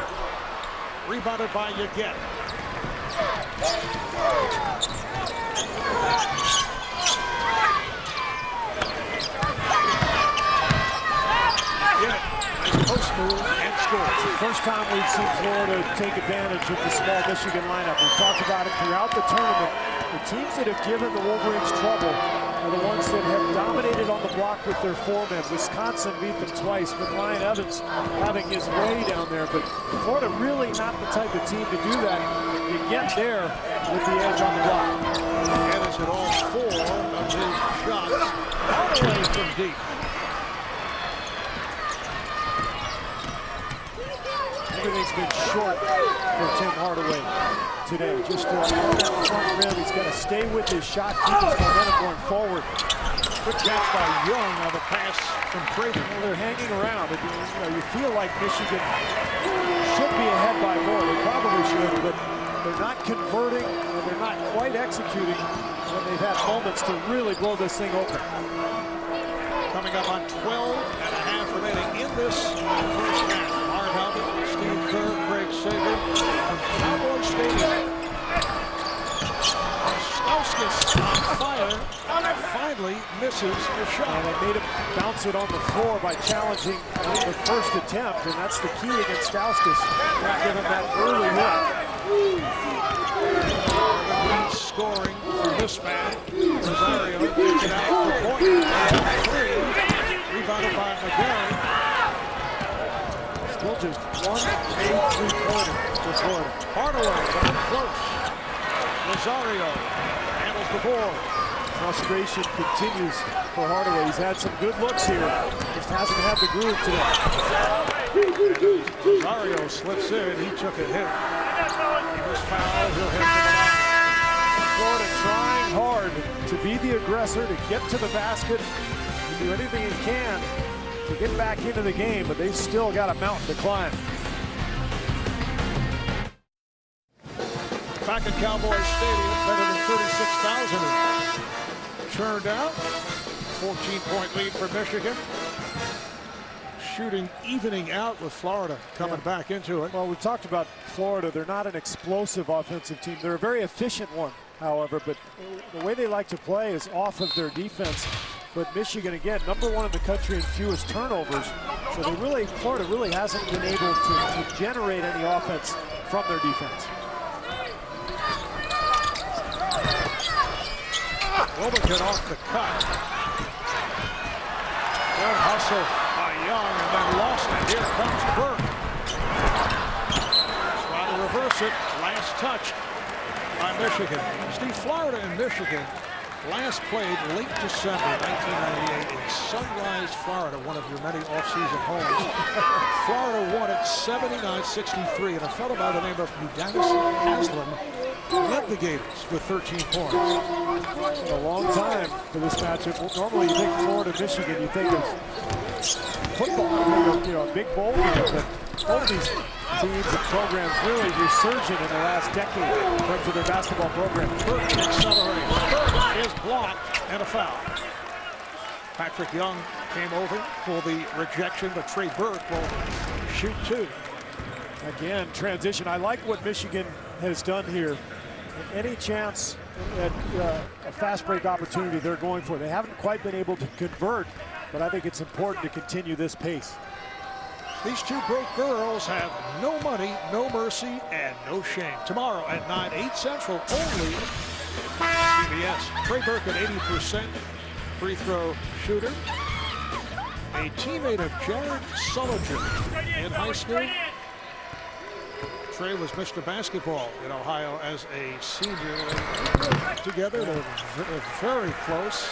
rebounded by Yaget. Post move and scores. It's the first time we've seen Florida take advantage of the small Michigan lineup. We've talked about it throughout the tournament. The teams that have given the Wolverines trouble are the ones that have dominated on the block with their foremen. Wisconsin beat them twice, with Ryan Evans having his way down there. But Florida really not the type of team to do that. You get there with the edge on the block. And is at all 4 of his shots all the way from deep. Everything's been short for Tim Hardaway today. Just on that front rim, he's got to stay with his shot, keep his momentum going forward. Good catch by Young on the pass from Creighton. Well, they're hanging around. You feel like Michigan should be ahead by more. They probably should, but they're not converting and they're not quite executing when they've had moments to really blow this thing open. Coming up on 12 and a half remaining in this first half. Marv Albert, Steve Kerr, Greg Sager from Cowboy Stadium. Stauskas on fire, finally misses the shot. And they made him bounce it on the floor by challenging the first attempt, and that's the key against Stauskas. Not give him that early look. Scoring for this man. Rosario takes it out for point. 3. Rebounded by McGarry. Still just one made three-pointer for Florida. Hardaway coming close. Rosario handles the board. Frustration continues for Hardaway. He's had some good looks here. Just hasn't had the groove today. Rosario slips in. He took a hit. He was fouled. He'll hit for the line. Florida trying hard to be the aggressor, to get to the basket, to do anything he can to get back into the game, but they've still got a mountain to climb. Back at Cowboy Stadium, better than 36,000 turned out. 14-point lead for Michigan. Shooting evening out with Florida coming back into it. Well, we talked about Florida. They're not an explosive offensive team. They're a very efficient one, however, but the way they like to play is off of their defense. But Michigan, again, #1 in the country in fewest turnovers. So Florida really hasn't been able to generate any offense from their defense. Wilmington off the cut. Good hustle by Young and then lost it. Here comes Burke. Try to reverse it. Last touch by Michigan. Steve, Florida and Michigan last played late December 1998 in Sunrise, Florida, one of your many off-season homes. Florida won it 79-63, and a fellow by the name of Udonis Haslem led the Gators with 13 points. A long time for this matchup. Normally you think Florida, Michigan, you think of football, you think of, a big bowl game, but both of these teams and programs really resurgent in the last decade in terms of their basketball program. Burke accelerates. Burke is blocked and a foul. Patrick Young came over for the rejection, but Trey Burke will shoot 2. Again, transition. I like what Michigan has done here. Any chance at a fast break opportunity they're going for. They haven't quite been able to convert, but I think it's important to continue this pace. These two broke girls have no money, no mercy, and no shame. Tomorrow at 9, 8 Central, only CBS. Trey Burke at 80% free throw shooter. A teammate of Jared Sullinger in high school. Trey was Mr. Basketball in Ohio as a senior. Together, they're very close.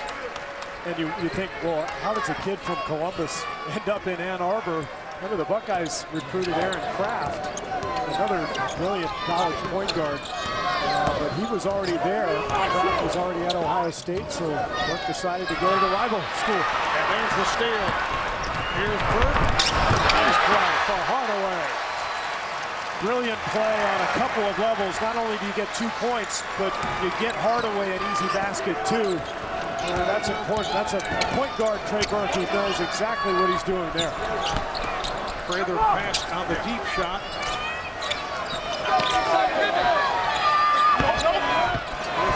And you think, well, how does a kid from Columbus end up in Ann Arbor? Remember, the Buckeyes recruited Aaron Kraft, another brilliant college point guard. But he was already there. Kraft was already at Ohio State, so Burke decided to go to the rival school. And there's the steal. Here's Burke. Nice play for Hardaway. Brilliant play on a couple of levels. Not only do you get 2 points, but you get Hardaway an easy basket too. That's important. That's a point guard, Trey Burke, who knows exactly what he's doing there. Prather passed on the deep shot.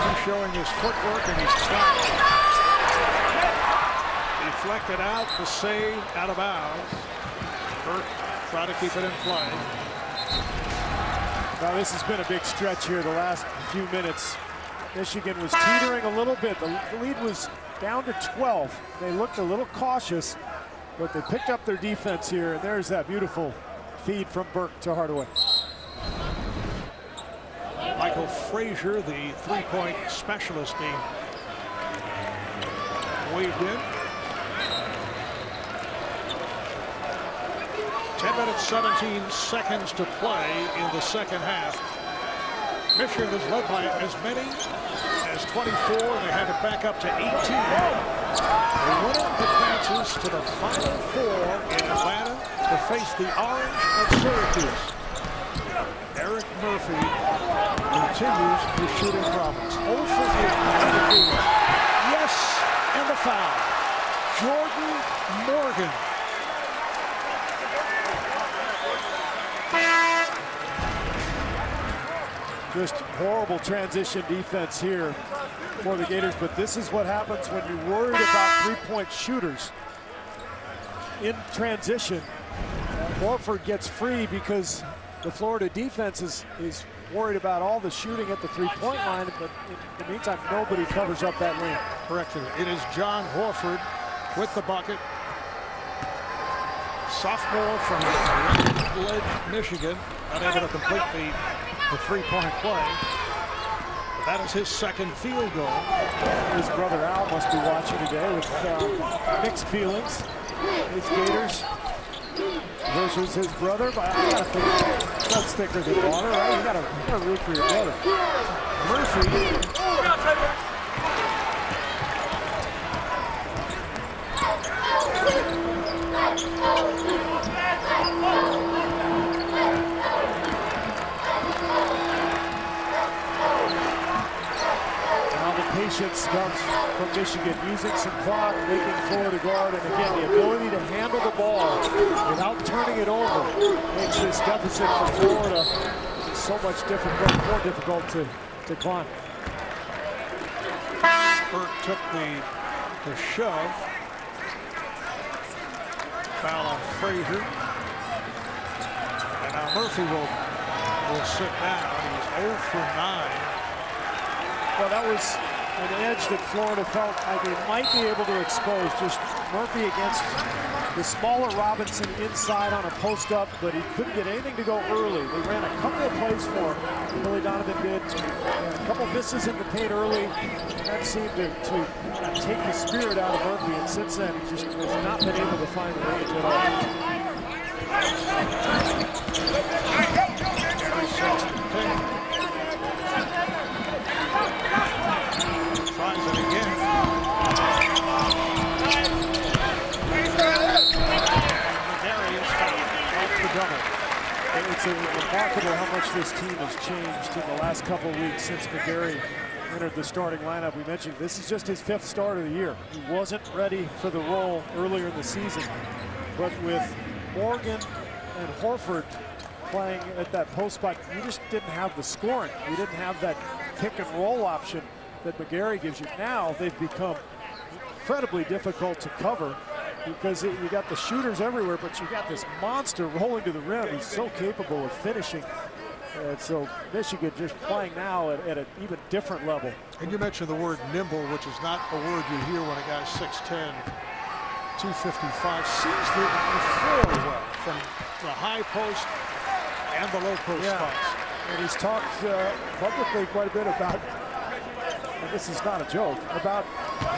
Murphy showing his footwork, and he's trapped. Deflected out, the save, out of bounds. Burke trying to keep it in play. Now this has been a big stretch here the last few minutes. Michigan was teetering a little bit. The lead was down to 12. They looked a little cautious, but they picked up their defense here, and there's that beautiful feed from Burke to Hardaway. Michael Frazier, the three-point specialist, being waved in. 10 minutes, 17 seconds to play in the second half. Michigan is led by as many as 24. They have it back up to 18. The winner advances to the Final Four in Atlanta to face the Orange of Syracuse. Eric Murphy continues his shooting problems. 0 for 8. Yes, and the foul. Jordan Morgan. Just horrible transition defense here for the Gators, but this is what happens when you're worried about three-point shooters. In transition, Horford gets free because the Florida defense is worried about all the shooting at the three-point line, but in the meantime, nobody covers up that lane. Corrected. It is John Horford with the bucket. Sophomore from Ledge, Michigan, unable to complete the three-point play. But that is his second field goal. His brother Al must be watching today with mixed feelings. His Gators versus his brother, but I gotta think that's thicker than water, right? You gotta root for your brother. Murphy. Now the patience comes from Michigan, using some clock, making Florida guard, and again, the ability to handle the ball without turning it over makes this deficit for Florida so much more difficult to climb. Burke took the shove. Foul on Frazier. And now Murphy will sit down. He's 0 for 9. Well, that was an edge that Florida felt like they might be able to expose. Just Murphy against the smaller Robinson inside on a post-up, but he couldn't get anything to go early. They ran a couple of plays for him. Billy Donovan did. A couple misses in the paint early. And that seemed to take the spirit out of Murphy, and since then, he just has not been able to find the range at all. Tries it again. It's remarkable how much this team has changed in the last couple of weeks since McGarry entered the starting lineup. We mentioned this is just his 5th start of the year. He wasn't ready for the role earlier in the season, but with Morgan and Horford playing at that post spot, you just didn't have the scoring. You didn't have that pick and roll option that McGarry gives you. Now they've become incredibly difficult to cover because you got the shooters everywhere, but you got this monster rolling to the rim who's so capable of finishing. And so Michigan just playing now at an even different level. And you mentioned the word nimble, which is not a word you hear when a guy's 6'10", 255, sees the floor well from the high post and the low post spots. And he's talked publicly quite a bit about, and this is not a joke, about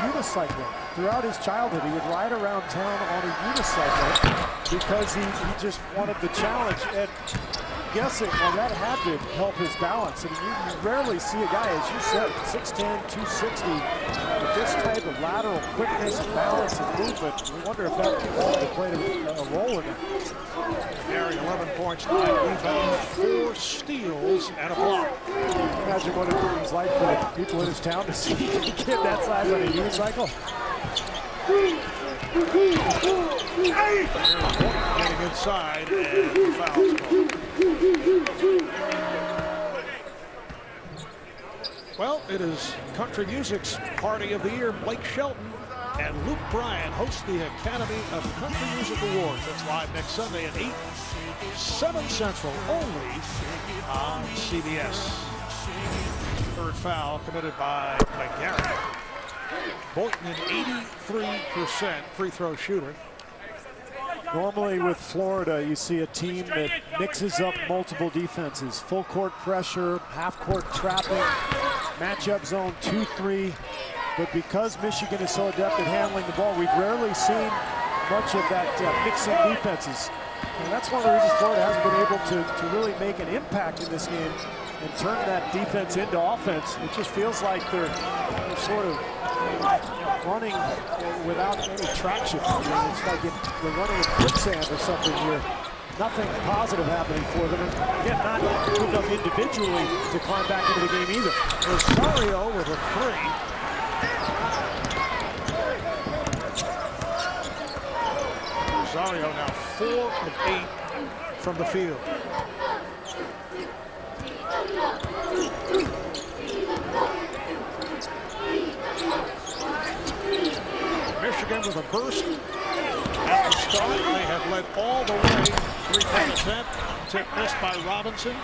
unicycling. Throughout his childhood, he would ride around town on a unicycle because he just wanted the challenge. And guessing, well, that had to help his balance. And you rarely see a guy, as you said, 6'10", 260, with this type of lateral quickness, balance, and movement. We wonder if that played a role in it. Gary, 11 points, 9 rebounds, 4 steals, and a block. Imagine what it was like for the people in his town to see a kid that size on a unicycle. Getting inside, and the foul's called. Well, it is country music's party of the year. Blake Shelton and Luke Bryan host the Academy of Country Music Awards. That's live next Sunday at 8, 7 Central, only on CBS. Third foul committed by McGarry. Boynton, an 83% free throw shooter. Normally with Florida, you see a team that mixes up multiple defenses. Full court pressure, half court trapping, matchup zone 2-3. But because Michigan is so adept at handling the ball, we've rarely seen much of that mixing defenses. And that's one of the reasons Florida hasn't been able to really make an impact in this game and turn that defense into offense. It just feels like they're sort of running without any traction. It's like they're running in quicksand or something here. Nothing positive happening for them. And again, not good enough individually to climb back into the game either. Rosario with a 3. Rosario now 4 of 8 from the field. Michigan with a burst at the start. They have led all the way. 3-point attempt. Tip missed by Robinson.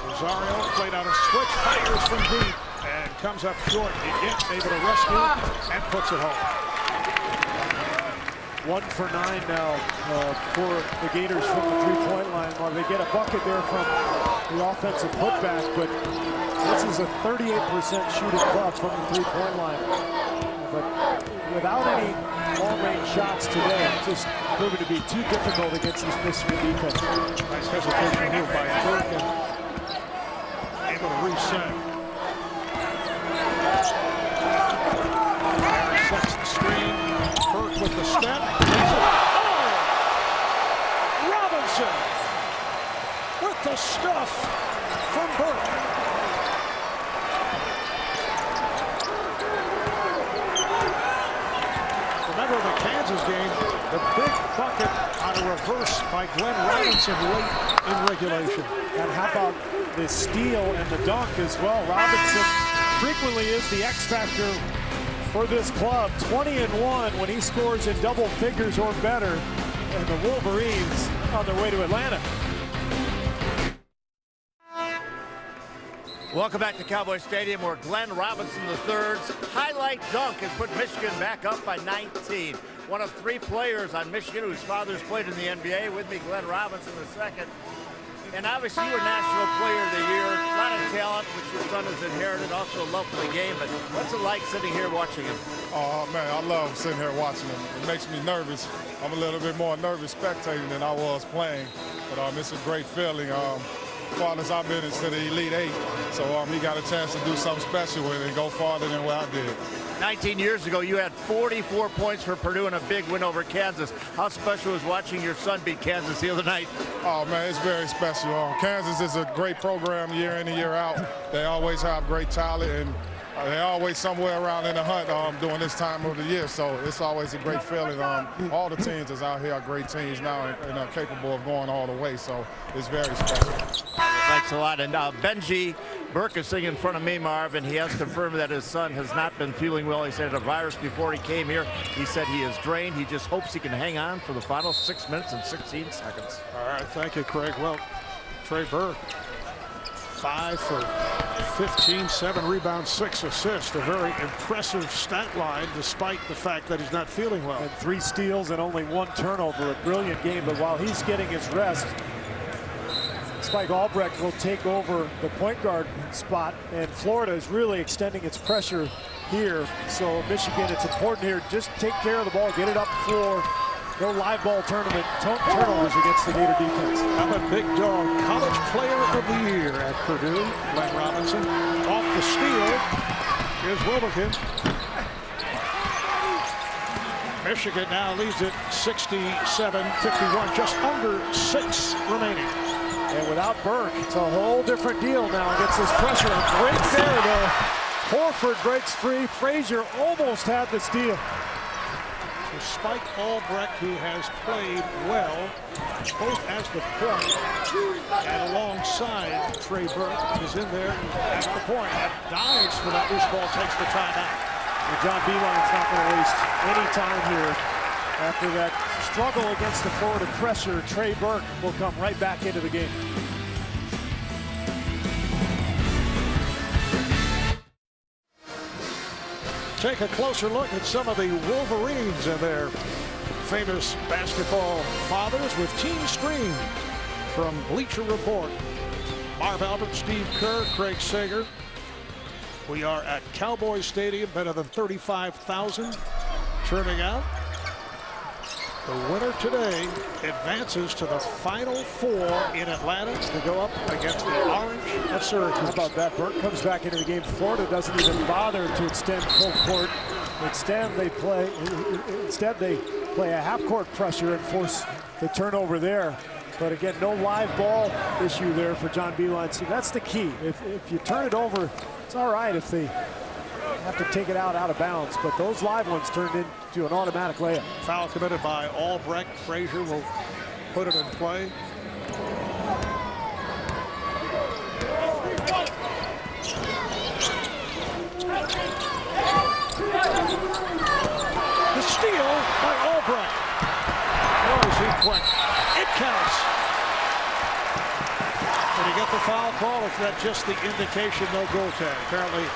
Rosario played out a switch, fires from deep, and comes up short. Again, able to rescue and puts it home. 1 for 9 now for the Gators from the three-point line. Well, they get a bucket there from the offensive putback, but this is a 38% shooting club from the three-point line. But without any long-range shots today, it's just proving to be too difficult against this Michigan defense. Nice hesitation here by Burke. Able to reset. Harris sets the screen. Burke with the step. Oh! Robinson with the stuff from Burke. Remember the Kansas game, the big bucket on a reverse by Glenn Robinson late in regulation. And how about the steal and the dunk as well? Robinson frequently is the X factor for this club. 20-1 when he scores in double figures or better. And the Wolverines on their way to Atlanta. Welcome back to Cowboy Stadium, where Glenn Robinson III's highlight dunk has put Michigan back up by 19. One of 3 players on Michigan whose fathers played in the NBA. With me, Glenn Robinson II. And obviously you were National Player of the Year. A lot of talent, which your son has inherited. Also a love for the game. But what's it like sitting here watching him? Oh, man, I love sitting here watching him. It makes me nervous. I'm a little bit more nervous spectating than I was playing. But it's a great feeling. As far as I've been into the Elite 8, so he got a chance to do something special with it and go farther than what I did. 19 years ago, you had 44 points for Purdue in a big win over Kansas. How special was watching your son beat Kansas the other night? Oh, man, it's very special. Kansas is a great program year in and year out. They always have great talent, and they're always somewhere around in the hunt during this time of the year, so it's always a great feeling. All the teams that's out here are great teams now and are capable of going all the way, so it's very special. Thanks a lot. And Benji Burke is sitting in front of me, Marv, and he has confirmed that his son has not been feeling well. He said he had a virus before he came here. He said he is drained. He just hopes he can hang on for the final 6 minutes and 16 seconds. All right, thank you, Craig. Well, Trey Burke, 5 for 15, 7 rebounds, 6 assists. A very impressive stat line, despite the fact that he's not feeling well. And 3 steals and only 1 turnover. A brilliant game, but while he's getting his rest, Spike Albrecht will take over the point guard spot, and Florida is really extending its pressure here. So Michigan, it's important here, just take care of the ball, get it up the floor. No live ball tournament turnovers against the Gator defense. How about Big Dog, College Player of the Year at Purdue, Glenn Robinson. Off the steal, here's Wilbekin. Michigan now leads it 67-51, just under 6 remaining. And without Burke, it's a whole different deal now against this pressure. Great there, though. Horford breaks free. Frazier almost had the steal. for Spike Albrecht, who has played well, both as the point and alongside Trey Burke, is in there at the point. And dives for that loose ball, takes the timeout. And John Beeline's not going to waste any time here. After that struggle against the Florida pressure, Trey Burke will come right back into the game. Take a closer look at some of the Wolverines and their famous basketball fathers with Team Stream from Bleacher Report. Marv Albert, Steve Kerr, Craig Sager. We are at Cowboy Stadium, better than 35,000 turning out. The winner today advances to the Final Four in Atlanta to go up against the Orange of Syracuse. How about that? Burke comes back into the game. Florida doesn't even bother to extend full court. Instead, they play a half-court pressure and force the turnover there. But again, no live ball issue there for John Beilein. See, that's the key. If you turn it over, it's all right if they have to take it out of bounds, but those live ones turned into an automatic layup. Foul committed by Albrecht. Frazier will put it in play. The steal by Albrecht. Oh, is he quick? It counts. Did he get the foul call, or is that just the indication no goaltend? Apparently,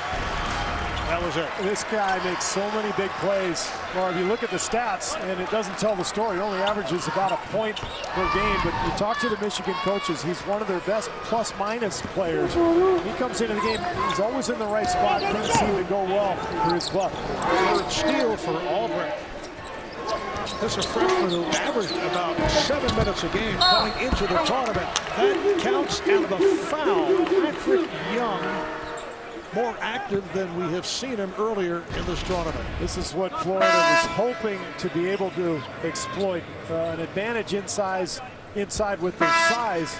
that was it. This guy makes so many big plays. Well, if you look at the stats, and it doesn't tell the story, it only averages about a point per game, but you talk to the Michigan coaches, he's one of their best plus-minus players. He comes into the game, he's always in the right spot, things seem to go well for his club. Third steal for Albrecht. This is a freshman who averaged about 7 minutes a game coming into the tournament. That counts, and the foul. Patrick Young, more active than we have seen him earlier in this tournament. This is what Florida was hoping to be able to exploit, an advantage inside with their size.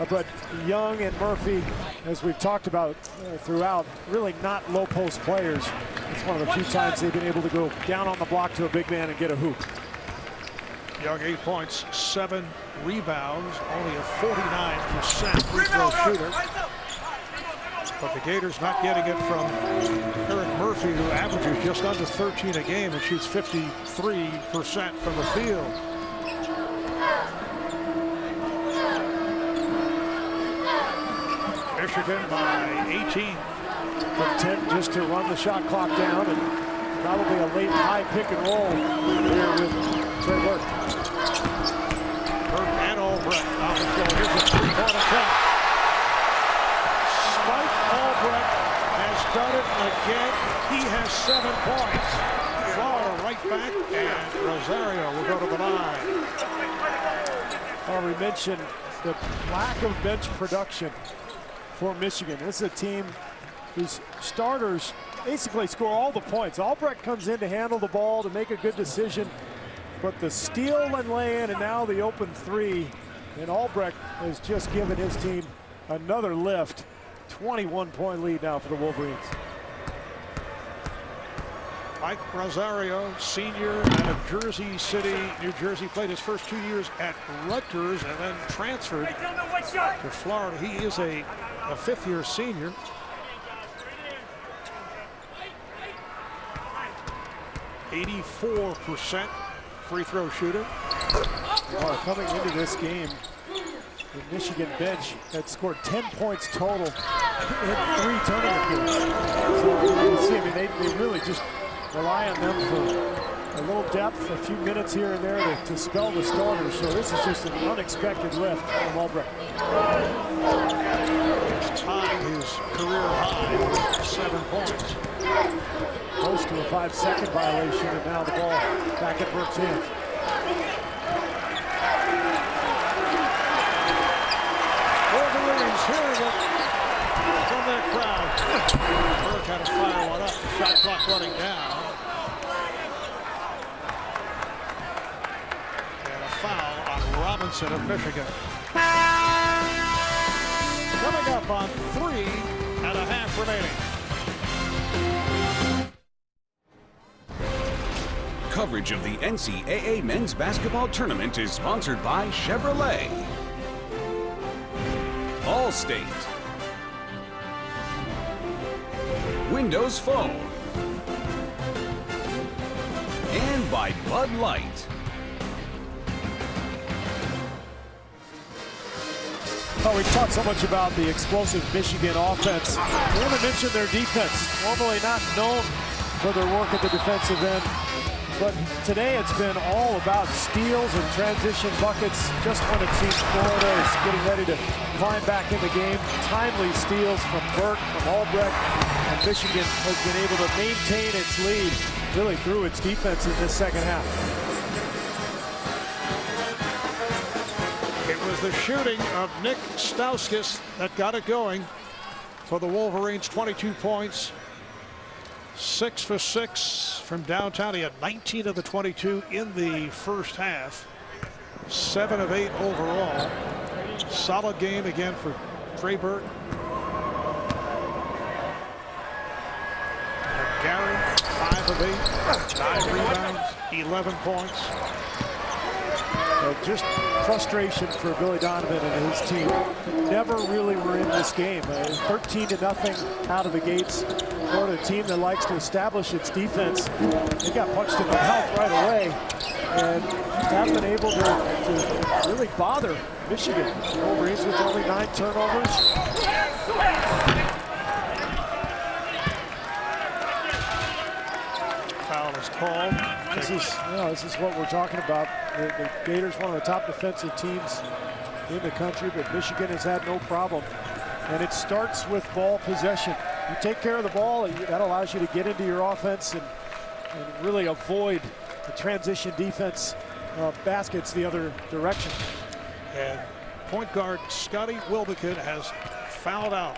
But Young and Murphy, as we've talked about throughout, really not low post players. It's one of the few times they've been able to go down on the block to a big man and get a hoop. Young 8 points, 7 rebounds, only a 49% free throw shooter. But the Gators not getting it from Eric Murphy, who averages just under 13 a game and shoots 53% from the field. Michigan by 18. Intent just to run the shot clock down, and probably a late high pick and roll here with Trey Burke. Burke and Albrecht on the floor. Here's a three-point attempt. Spike Albrecht has done it again. He has 7 points. Florida right back, and Rosario will go to the line. Well, we mentioned the lack of bench production for Michigan. This is a team whose starters basically score all the points. Albrecht comes in to handle the ball, to make a good decision, but the steal and lay-in, and now the open three, and Albrecht has just given his team another lift. 21-point lead now for the Wolverines. Mike Rosario, senior out of Jersey City, New Jersey, played his first 2 years at Rutgers and then transferred to Florida. He is a fifth-year senior. .84% free throw shooter. Well, coming into this game, the Michigan bench had scored 10 points total in 3 tournament games. So you can see, I mean, they really just rely on them for a little depth, a few minutes here and there to spell the starters. So this is just an unexpected lift from Albrecht. He's tied his career high with 7 points. Close to a 5-second violation, and now the ball back at Burke's hands. Wolverines hearing it from their crowd. Burke had to fire one up. Shot clock running down. And a foul on Robinson of Michigan. Coming up on 3.5 remaining. Coverage of the NCAA Men's Basketball Tournament is sponsored by Chevrolet, Allstate, Windows Phone, and by Bud Light. Oh, we talked so much about the explosive Michigan offense. We haven't mentioned their defense. Normally not known for their work at the defensive end. But today it's been all about steals and transition buckets. Just when it seems Florida is getting ready to climb back in the game. Timely steals from Burke, from Albrecht, and Michigan has been able to maintain its lead really through its defense in this second half. It was the shooting of Nick Stauskas that got it going for the Wolverines. 22 points, 6 for 6 from downtown. He had 19 of the 22 in the first half, 7 of 8 overall. Solid game again for Trey Burke. Gary, 5 of 8, 9 rebounds, 11 points. Just frustration for Billy Donovan and his team. Never really were in this game. 13-0 out of the gates. Florida, a team that likes to establish its defense. They got punched in the mouth right away and haven't been able to really bother Michigan. Wolverines with only 9 turnovers. Foul is called. This is what we're talking about. The Gators, one of the top defensive teams in the country, but Michigan has had no problem. And it starts with ball possession. You take care of the ball, that allows you to get into your offense and really avoid the transition defense baskets the other direction. And point guard Scotty Wilbekin has fouled out.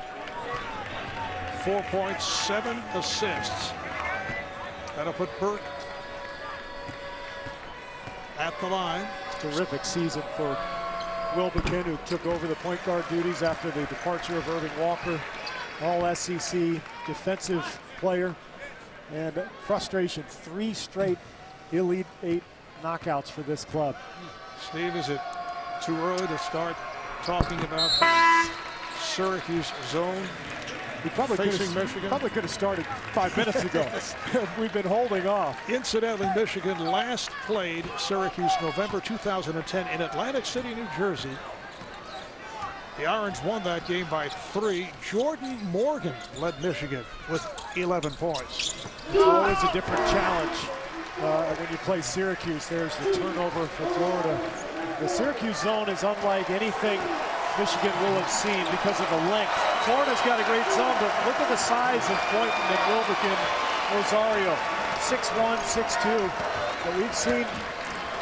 4 points, 7 assists. That'll put Burke at the line. Terrific season for Wilbekin, who took over the point guard duties after the departure of Irving Walker. All SEC defensive player. And frustration, 3 straight Elite 8 knockouts for this club. Steve, is it too early to start talking about Syracuse zone? We probably could have started 5 minutes ago. We've been holding off. Incidentally, Michigan last played Syracuse November 2010 in Atlantic City, New Jersey. The Orange won that game by 3. Jordan Morgan led Michigan with 11 points. It's always a different challenge when you play Syracuse. There's the turnover for Florida. The Syracuse zone is unlike anything Michigan will have seen because of the length. Florida's got a great zone, but look at the size of Boynton and Wilbekin, Rosario, 6'1", 6'2". But we've seen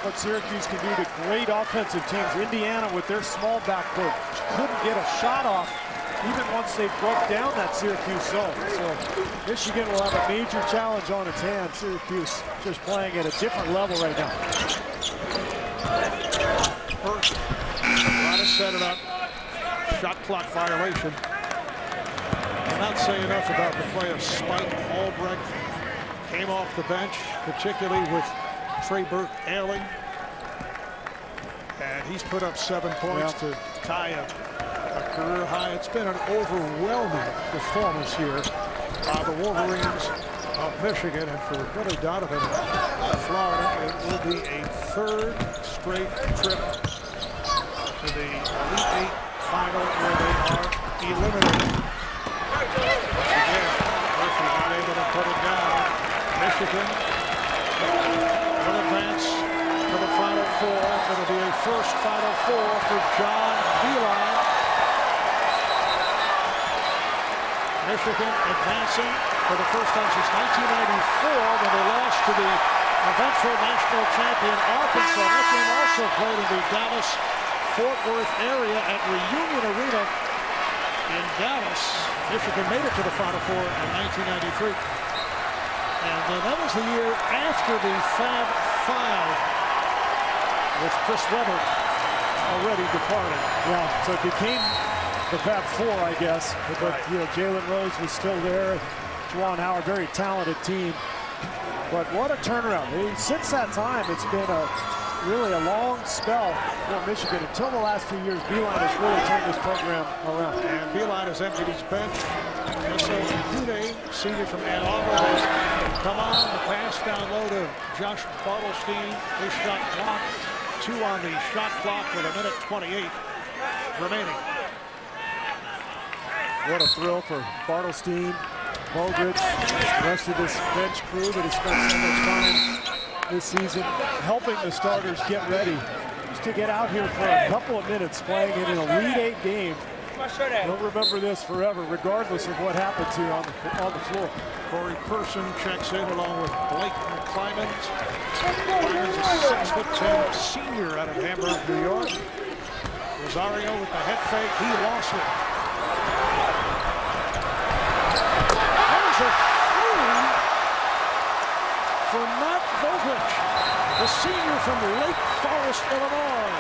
what Syracuse can do to great offensive teams. Indiana, with their small backcourt, couldn't get a shot off even once they broke down that Syracuse zone. So Michigan will have a major challenge on its hands. Syracuse just playing at a different level right now. Burke trying to set it up. Shot clock violation. Cannot say enough about the play of Spike Albrecht. Came off the bench, particularly with Trey Burke ailing. And he's put up 7 points to tie a career high. It's been an overwhelming performance here by the Wolverines of Michigan. And for Billy Donovan of Florida, it will be a 3rd straight trip to the Elite 8 final where they are eliminated. Again, Murphy not able to put it down. Michigan will advance to the Final Four. It'll be a first Final Four for John Beilein. Michigan advancing for the first time since 1994 when they lost to the eventual national champion Arkansas. That game also played in the Dallas-Fort Worth area at Reunion Arena in Dallas. Michigan made it to the Final Four in 1993. And that was the year after the Fab Five, with Chris Webber already departed. Yeah, so it became the Fab Four, I guess. But you know, Jalen Rose was still there. Juwan Howard, very talented team. But what a turnaround. Since that time, it's been really a long spell for Michigan. Until the last few years, Beeline has really turned this program around. And Beeline has emptied his bench. Kude, senior from Ann Arbor, has come on. The pass down low to Josh Bartelstein. His shot clock. 2 on the shot clock with 1:28 remaining. What a thrill for Bartelstein, Bogridge, the rest of this bench crew that has spent so much time this season helping the starters get ready just to get out here for a couple of minutes playing in an Elite Eight game. They'll remember this forever, regardless of what happens here on the floor. Corey Person checks in along with Blake Climens. Climens, a 6'10" senior out of Hamburg, New York. Rosario with the head fake. He lost it. There's a three for Matt Bogridge, the senior from Lake Forest, Illinois.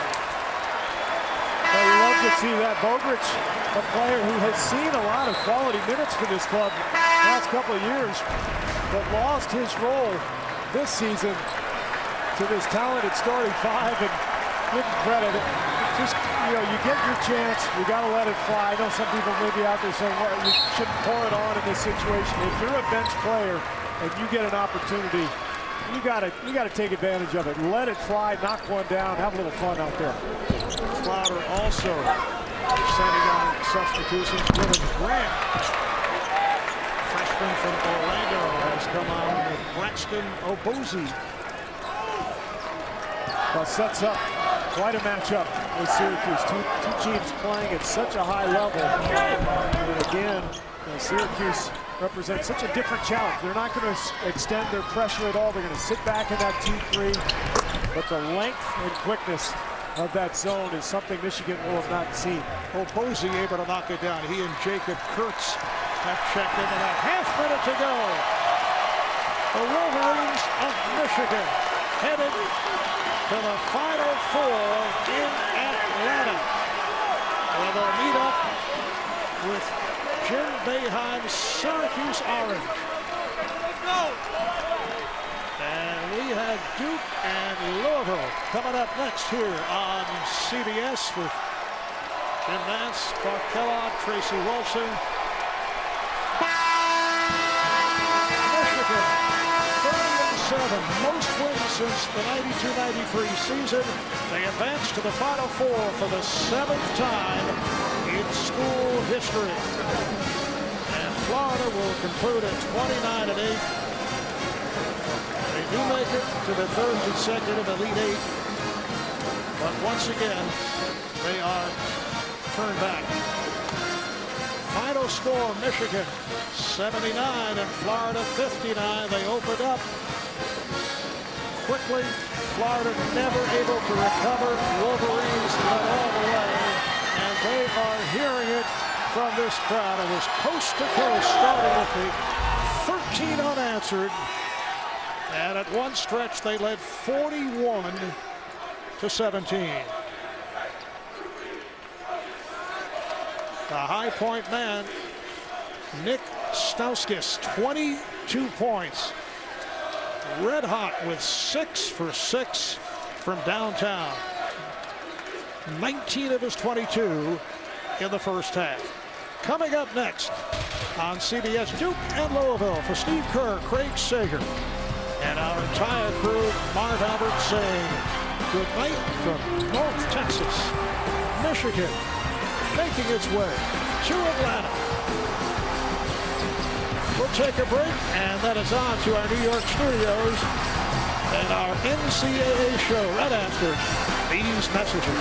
Well, you love to see that. Bogridge, a player who has seen a lot of quality minutes for this club the last couple of years, but lost his role this season to this talented starting five, and give him credit. Just, you know, you get your chance, you got to let it fly. I know some people may be out there saying, well, you shouldn't pour it on in this situation. If you're a bench player and you get an opportunity, you got to take advantage of it. Let it fly, knock one down, have a little fun out there. Crowder also sending on substitutions. Dylan Grant, freshman from Orlando, has come on with Braxton Obozie. Well, sets up quite a matchup with Syracuse. Two teams playing at such a high level. And again, Syracuse represents such a different challenge. They're not going to extend their pressure at all. They're going to sit back in that 2-3. But the length and quickness of that zone is something Michigan will have not seen. Obozie able to knock it down. He and Jacob Kurtz have checked in with a half minute to go. The Wolverines of Michigan headed to the Final Four in Atlanta, where they'll meet up with Jim Boeheim's Syracuse Orange. Let's go! And we have Duke and Louisville coming up next here on CBS with Jim Nance, Clark Kellogg, Tracy Wilson. Michigan, 30-7, most wins since the 92-93 season. They advance to the Final Four for the 7th time in school history. And Florida will conclude at 29-8. They do make it to the 3rd consecutive Elite Eight, but once again, they are turned back. Final score, Michigan 79 and Florida 59. They opened up quickly. Florida never able to recover. Wolverines led all the way, and they are hearing it from this crowd. It was coast to coast, starting with the 13 unanswered. And at one stretch, they led 41-17. The high point man, Nick Stauskas, 22 points. Red hot with 6 for 6 from downtown. 19 of his 22 in the first half. Coming up next on CBS, Duke and Louisville for Steve Kerr, Craig Sager, and our entire crew. Marv Albert saying good night from North Texas. Michigan making its way to Atlanta. We'll take a break, and that is on to our New York studios and our NCAA show right after these messages.